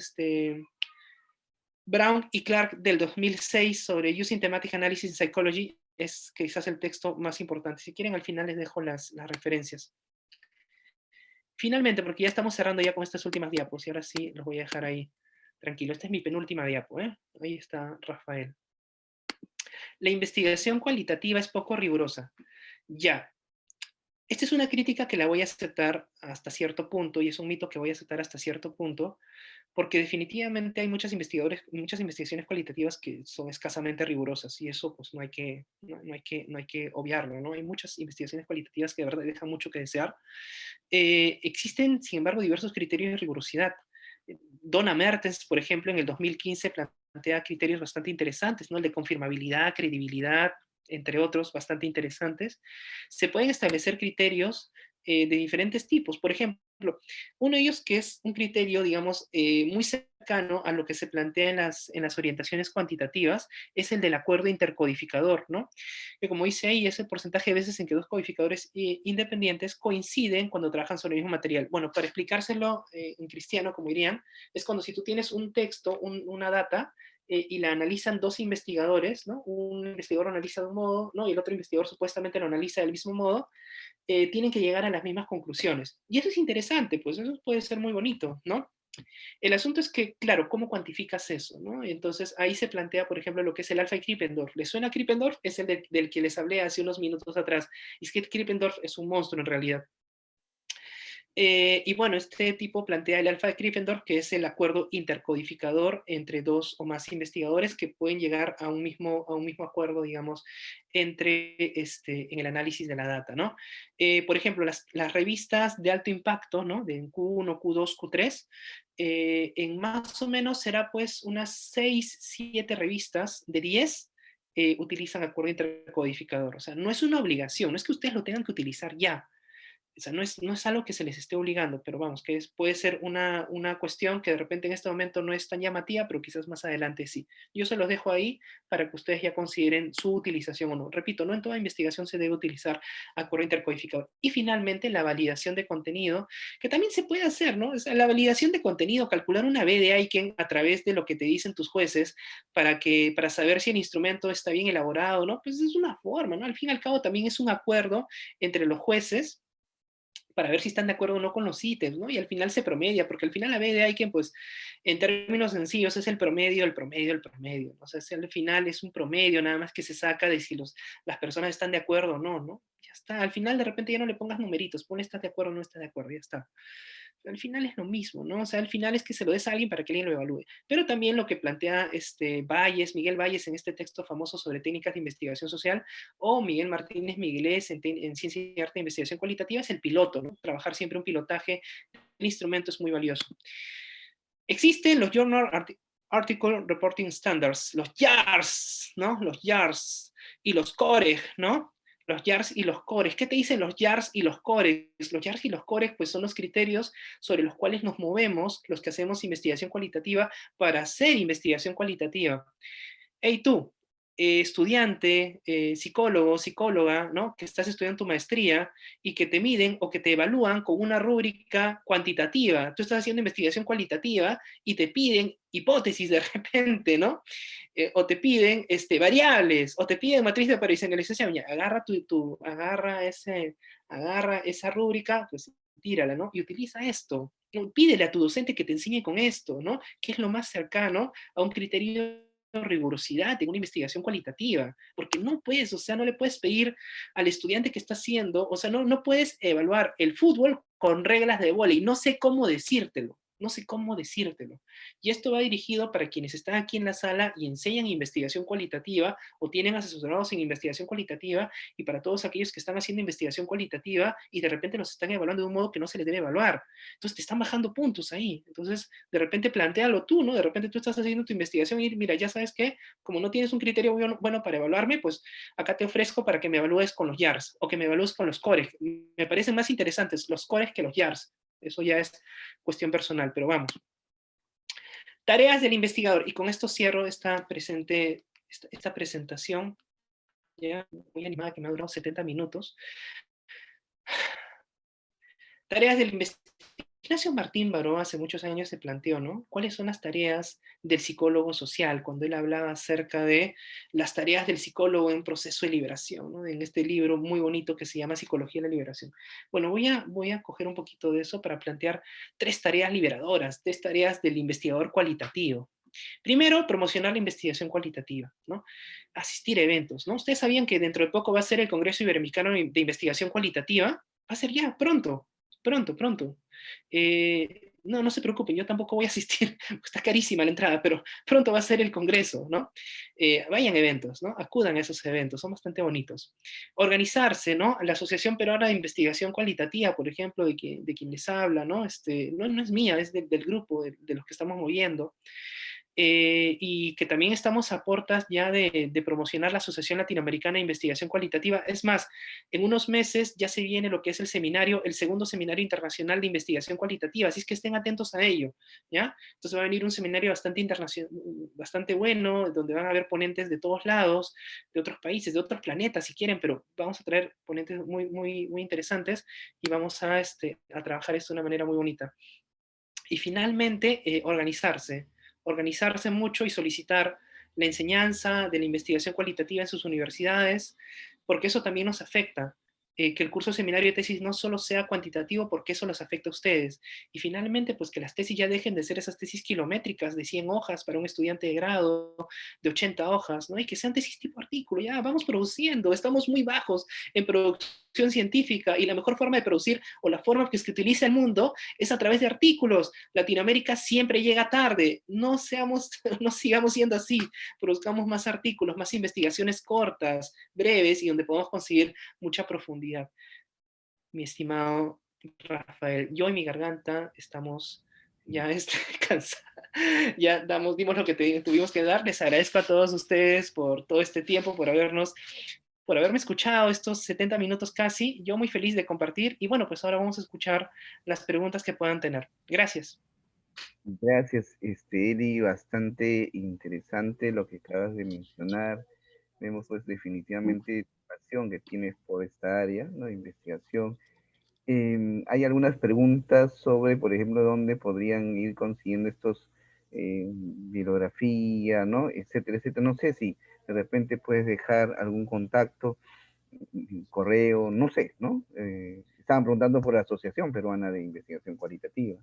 Brown y Clark del 2006 sobre Using Thematic Analysis in Psychology es quizás el texto más importante. Si quieren, al final les dejo las referencias. Finalmente, porque ya estamos cerrando ya con estas últimas diapos, y ahora sí los voy a dejar ahí tranquilo. Esta es mi penúltima diapo, ¿eh? Ahí está Rafael. La investigación cualitativa es poco rigurosa. Ya. Esta es una crítica que la voy a aceptar hasta cierto punto, y es un mito que voy a aceptar hasta cierto punto, porque definitivamente hay muchas investigaciones cualitativas que son escasamente rigurosas, y eso pues no hay que obviarlo, ¿no? Hay muchas investigaciones cualitativas que de verdad dejan mucho que desear. Existen, sin embargo, diversos criterios de rigurosidad. Donna Mertens, por ejemplo, en el 2015 plantea criterios bastante interesantes, ¿no? El de confirmabilidad, credibilidad, entre otros, bastante interesantes. Se pueden establecer criterios de diferentes tipos. Por ejemplo, uno de ellos, que es un criterio, digamos, muy cercano a lo que se plantea en las orientaciones cuantitativas, es el del acuerdo intercodificador, ¿no? Que, como dice ahí, es el porcentaje de veces en que dos codificadores independientes coinciden cuando trabajan sobre el mismo material. Bueno, para explicárselo en cristiano, como dirían, es cuando si tú tienes un texto, una data, y la analizan dos investigadores, ¿no? Un investigador lo analiza de un modo, ¿no? Y el otro investigador supuestamente lo analiza del mismo modo, tienen que llegar a las mismas conclusiones. Y eso es interesante, pues eso puede ser muy bonito, ¿no? El asunto es que, claro, ¿cómo cuantificas eso, no? Entonces ahí se plantea, por ejemplo, lo que es el alfa de Krippendorf. ¿Les suena Krippendorf? Es el del que les hablé hace unos minutos atrás. Y es que Krippendorf es un monstruo en realidad. Y bueno, este tipo plantea el alfa de Gryffindor, que es el acuerdo intercodificador entre dos o más investigadores que pueden llegar a un mismo acuerdo, digamos, en el análisis de la data, ¿no? Por ejemplo, las revistas de alto impacto, ¿no? De Q1, Q2, Q3, en más o menos será pues unas 6, 7 revistas de 10 utilizan acuerdo intercodificador. O sea, no es una obligación, no es que ustedes lo tengan que utilizar ya. O sea, no es algo que se les esté obligando, pero vamos, que puede ser una cuestión que de repente en este momento no es tan llamativa, pero quizás más adelante sí. Yo se los dejo ahí para que ustedes ya consideren su utilización o no. Repito, no en toda investigación se debe utilizar acuerdo intercodificador. Y finalmente, la validación de contenido, que también se puede hacer, ¿no? O sea, la validación de contenido, calcular una B de Aiken a través de lo que te dicen tus jueces para saber si el instrumento está bien elaborado, ¿no? Pues es una forma, ¿no? Al fin y al cabo también es un acuerdo entre los jueces para ver si están de acuerdo o no con los ítems, ¿no? Y al final se promedia, porque al final la B de Aiken, pues, en términos sencillos, es el promedio, el promedio, el promedio, ¿no? O sea, al final es un promedio nada más que se saca de si las personas están de acuerdo o no, ¿no? Ya está, al final de repente ya no le pongas numeritos, ponle estás de acuerdo o no estás de acuerdo, ya está. Al final es lo mismo, ¿no? O sea, al final es que se lo des a alguien para que alguien lo evalúe. Pero también lo que plantea Miguel Valles en este texto famoso sobre técnicas de investigación social, o Miguel Martínez Miguelés en Ciencia y Arte de Investigación Cualitativa, es el piloto, ¿no? Trabajar siempre un pilotaje del instrumento es muy valioso. Existen los Journal Article Reporting Standards, los JARS, ¿no? Los JARS y los COREG, ¿no? Los JARS y los COREG. ¿Qué te dicen los JARS y los COREG? Los JARS y los COREG pues son los criterios sobre los cuales nos movemos los que hacemos investigación cualitativa para hacer investigación cualitativa. Hey tú, estudiante, psicólogo, psicóloga, ¿no? Que estás estudiando tu maestría y que te miden o que te evalúan con una rúbrica cuantitativa. Tú estás haciendo investigación cualitativa y te piden hipótesis de repente, ¿no? O te piden variables, o te piden matriz de aparicionalización. Ya, agarra esa rúbrica, pues tírala, ¿no? Y utiliza esto. ¿No? Pídele a tu docente que te enseñe con esto, ¿no? Que es lo más cercano a un criterio de rigurosidad en una investigación cualitativa, porque no puedes, o sea, no le puedes pedir al estudiante que está haciendo, o sea, no puedes evaluar el fútbol con reglas de vóley, no sé cómo decírtelo, no sé cómo decírtelo. Y esto va dirigido para quienes están aquí en la sala y enseñan investigación cualitativa o tienen asesorados en investigación cualitativa, y para todos aquellos que están haciendo investigación cualitativa y de repente los están evaluando de un modo que no se les debe evaluar. Entonces te están bajando puntos ahí. Entonces, de repente plantéalo tú, ¿no? De repente tú estás haciendo tu investigación y mira, ya sabes que como no tienes un criterio bueno para evaluarme, pues acá te ofrezco para que me evalúes con los YARS o que me evalúes con los COREG. Me parecen más interesantes los COREG que los YARS. Eso ya es cuestión personal, pero vamos. Tareas del investigador, y con esto cierro esta presentación, ya muy animada, que me ha durado 70 minutos. Tareas del investigador. Ignacio Martín Baró hace muchos años se planteó, ¿no? ¿Cuáles son las tareas del psicólogo social? Cuando él hablaba acerca de las tareas del psicólogo en proceso de liberación, ¿no? En este libro muy bonito que se llama Psicología de la Liberación. Bueno, voy a coger un poquito de eso para plantear 3 tareas liberadoras, 3 tareas del investigador cualitativo. Primero, promocionar la investigación cualitativa, ¿no? Asistir a eventos, ¿no? Ustedes sabían que dentro de poco va a ser el Congreso Iberoamericano de Investigación Cualitativa. Va a ser ya, pronto, pronto, pronto. No se preocupen, yo tampoco voy a asistir, está carísima la entrada, pero pronto va a ser el congreso, ¿no? Vayan a eventos, ¿no? Acudan a esos eventos, son bastante bonitos. Organizarse, ¿no? La Asociación Peruana de Investigación Cualitativa, por ejemplo, de quien les habla, ¿no? No es mía, es del grupo, de los que estamos moviendo. Y que también estamos a puertas ya de promocionar la Asociación Latinoamericana de Investigación Cualitativa. Es más, en unos meses ya se viene lo que es el segundo seminario internacional de investigación cualitativa, así es que estén atentos a ello, ¿ya? Entonces va a venir un seminario bastante bueno, donde van a haber ponentes de todos lados, de otros países, de otros planetas, si quieren, pero vamos a traer ponentes muy, muy, muy interesantes y vamos a trabajar esto de una manera muy bonita. Y finalmente, organizarse mucho y solicitar la enseñanza de la investigación cualitativa en sus universidades, porque eso también nos afecta. que el curso seminario de tesis no solo sea cuantitativo porque eso los afecta a ustedes. Y finalmente, pues que las tesis ya dejen de ser esas tesis kilométricas de 100 hojas para un estudiante de grado, de 80 hojas, ¿no? Y que sean tesis tipo artículo, ya vamos produciendo, estamos muy bajos en producción científica y la mejor forma de producir o la forma que utiliza el mundo es a través de artículos. Latinoamérica siempre llega tarde, no no sigamos siendo así, produzcamos más artículos, más investigaciones cortas, breves y donde podamos conseguir mucha profundidad. Mi estimado Rafael, yo y mi garganta estamos ya cansados. Ya dimos lo que tuvimos que dar. Les agradezco a todos ustedes por todo este tiempo, por haberme escuchado estos 70 minutos casi. Yo muy feliz de compartir. Y bueno, pues ahora vamos a escuchar las preguntas que puedan tener. Gracias. Gracias, Eli, bastante interesante lo que acabas de mencionar. Vemos pues definitivamente la pasión que tienes por esta área, ¿no? De investigación. Hay algunas preguntas sobre, por ejemplo, dónde podrían ir consiguiendo estos bibliografía, ¿no? Etcétera, etcétera. No sé si de repente puedes dejar algún contacto, correo, no sé, ¿no? Estaban preguntando por la Asociación Peruana de Investigación Cualitativa,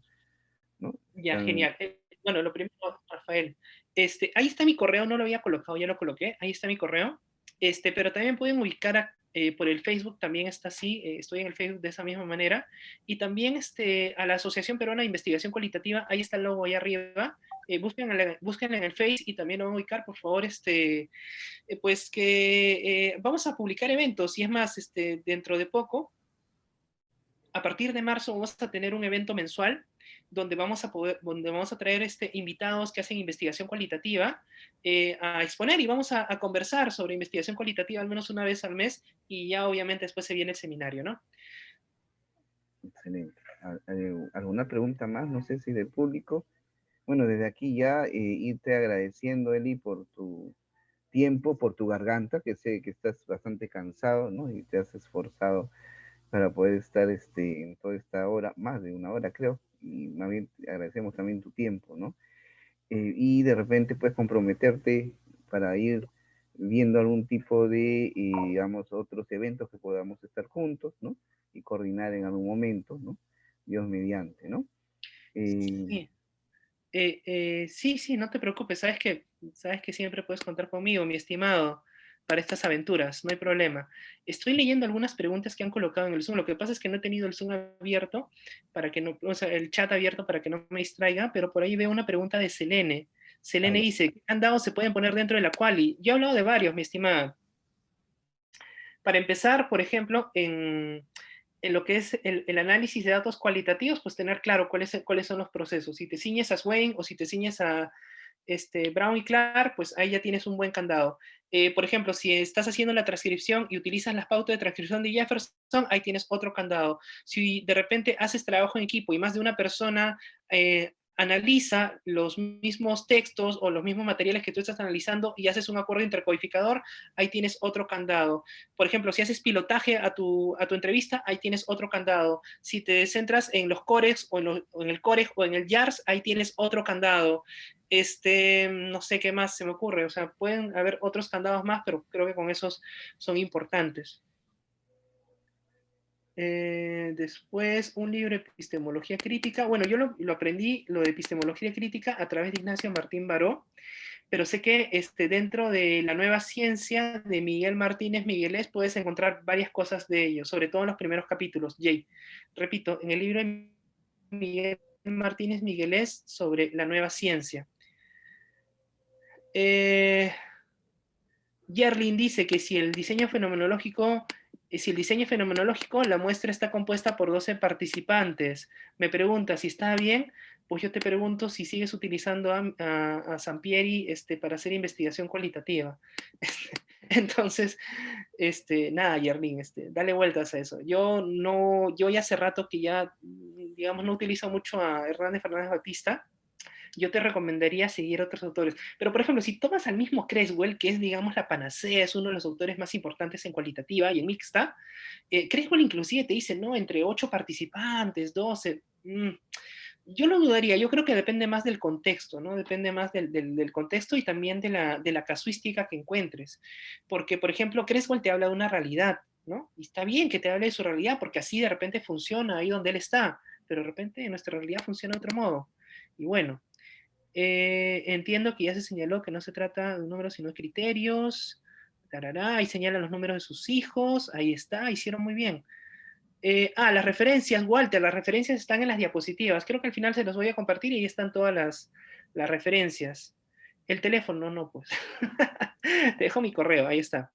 ¿no? Ya, genial. Bueno, lo primero, Rafael, ahí está mi correo, no lo había colocado, ya lo coloqué, ahí está mi correo, pero también pueden ubicar por el Facebook, también está así, estoy en el Facebook de esa misma manera, y también a la Asociación Peruana de Investigación Cualitativa, ahí está el logo ahí arriba, búsquenla en el Face y también lo van a ubicar, por favor, pues que vamos a publicar eventos, y es más, dentro de poco, a partir de marzo vamos a tener un evento mensual donde vamos a traer invitados que hacen investigación cualitativa a exponer y vamos a conversar sobre investigación cualitativa al menos una vez al mes y ya obviamente después se viene el seminario, ¿no? Excelente. ¿Alguna pregunta más? No sé si del público. Bueno, desde aquí ya irte agradeciendo, Eli, por tu tiempo, por tu garganta, que sé que estás bastante cansado, ¿no? Y te has esforzado para poder estar en toda esta hora, más de una hora creo, y más bien agradecemos también tu tiempo, ¿no? Y de repente puedes comprometerte para ir viendo algún tipo de, digamos, otros eventos que podamos estar juntos, ¿no? Y coordinar en algún momento, ¿no? Dios mediante, ¿no? Sí. Sí, no te preocupes, sabes que siempre puedes contar conmigo, mi estimado, para estas aventuras, no hay problema. Estoy leyendo algunas preguntas que han colocado en el Zoom, lo que pasa es que no he tenido el Zoom abierto, para que no, o sea, el chat abierto para que no me distraiga, pero por ahí veo una pregunta de Selene. Selene dice, ¿qué candados se pueden poner dentro de la quali? Yo he hablado de varios, mi estimada. Para empezar, por ejemplo, en lo que es el análisis de datos cualitativos, pues tener claro cuáles son los procesos. Si te ciñes a Swain o si te ciñes a Brown y Clark, pues ahí ya tienes un buen candado. Por ejemplo, si estás haciendo la transcripción y utilizas las pautas de transcripción de Jefferson, ahí tienes otro candado. Si de repente haces trabajo en equipo y más de una persona analiza los mismos textos o los mismos materiales que tú estás analizando y haces un acuerdo intercodificador, ahí tienes otro candado. Por ejemplo, si haces pilotaje a tu entrevista, ahí tienes otro candado. Si te centras en los cores o en el core o en el JARS, ahí tienes otro candado. No sé qué más se me ocurre, o sea, pueden haber otros candados más, pero creo que con esos son importantes. Después, un libro de epistemología crítica. Bueno, yo lo aprendí, lo de epistemología crítica, a través de Ignacio Martín Baró, pero sé que dentro de la nueva ciencia de Miguel Martínez Miguelés puedes encontrar varias cosas de ello, sobre todo en los primeros capítulos. Jay, repito, en el libro de Miguel Martínez Miguelés sobre la nueva ciencia. Yerlin dice que si el diseño fenomenológico, la muestra está compuesta por 12 participantes. Me pregunta si está bien, pues yo te pregunto si sigues utilizando a Sampieri para hacer investigación cualitativa. Entonces, nada, Yerlin, dale vueltas a eso. Yo ya hace rato que ya, digamos, no utilizo mucho a Hernández Fernández Batista. Yo te recomendaría seguir otros autores. Pero, por ejemplo, si tomas al mismo Creswell, que es, digamos, la panacea, es uno de los autores más importantes en cualitativa y en mixta, Creswell inclusive te dice, no, entre 8 participantes, 12. Yo lo dudaría, yo creo que depende más del contexto, ¿no? Depende más del contexto y también de la casuística que encuentres. Porque, por ejemplo, Creswell te habla de una realidad, ¿no? Y está bien que te hable de su realidad, porque así de repente funciona ahí donde él está, pero de repente nuestra realidad funciona de otro modo. Y bueno, entiendo que ya se señaló que no se trata de un número, sino de criterios. Tarará, ahí señalan los números de sus hijos, ahí está, hicieron muy bien. Las referencias, Walter, las referencias están en las diapositivas. Creo que al final se los voy a compartir y ahí están todas las referencias. El teléfono, no, pues. Te dejo mi correo, ahí está.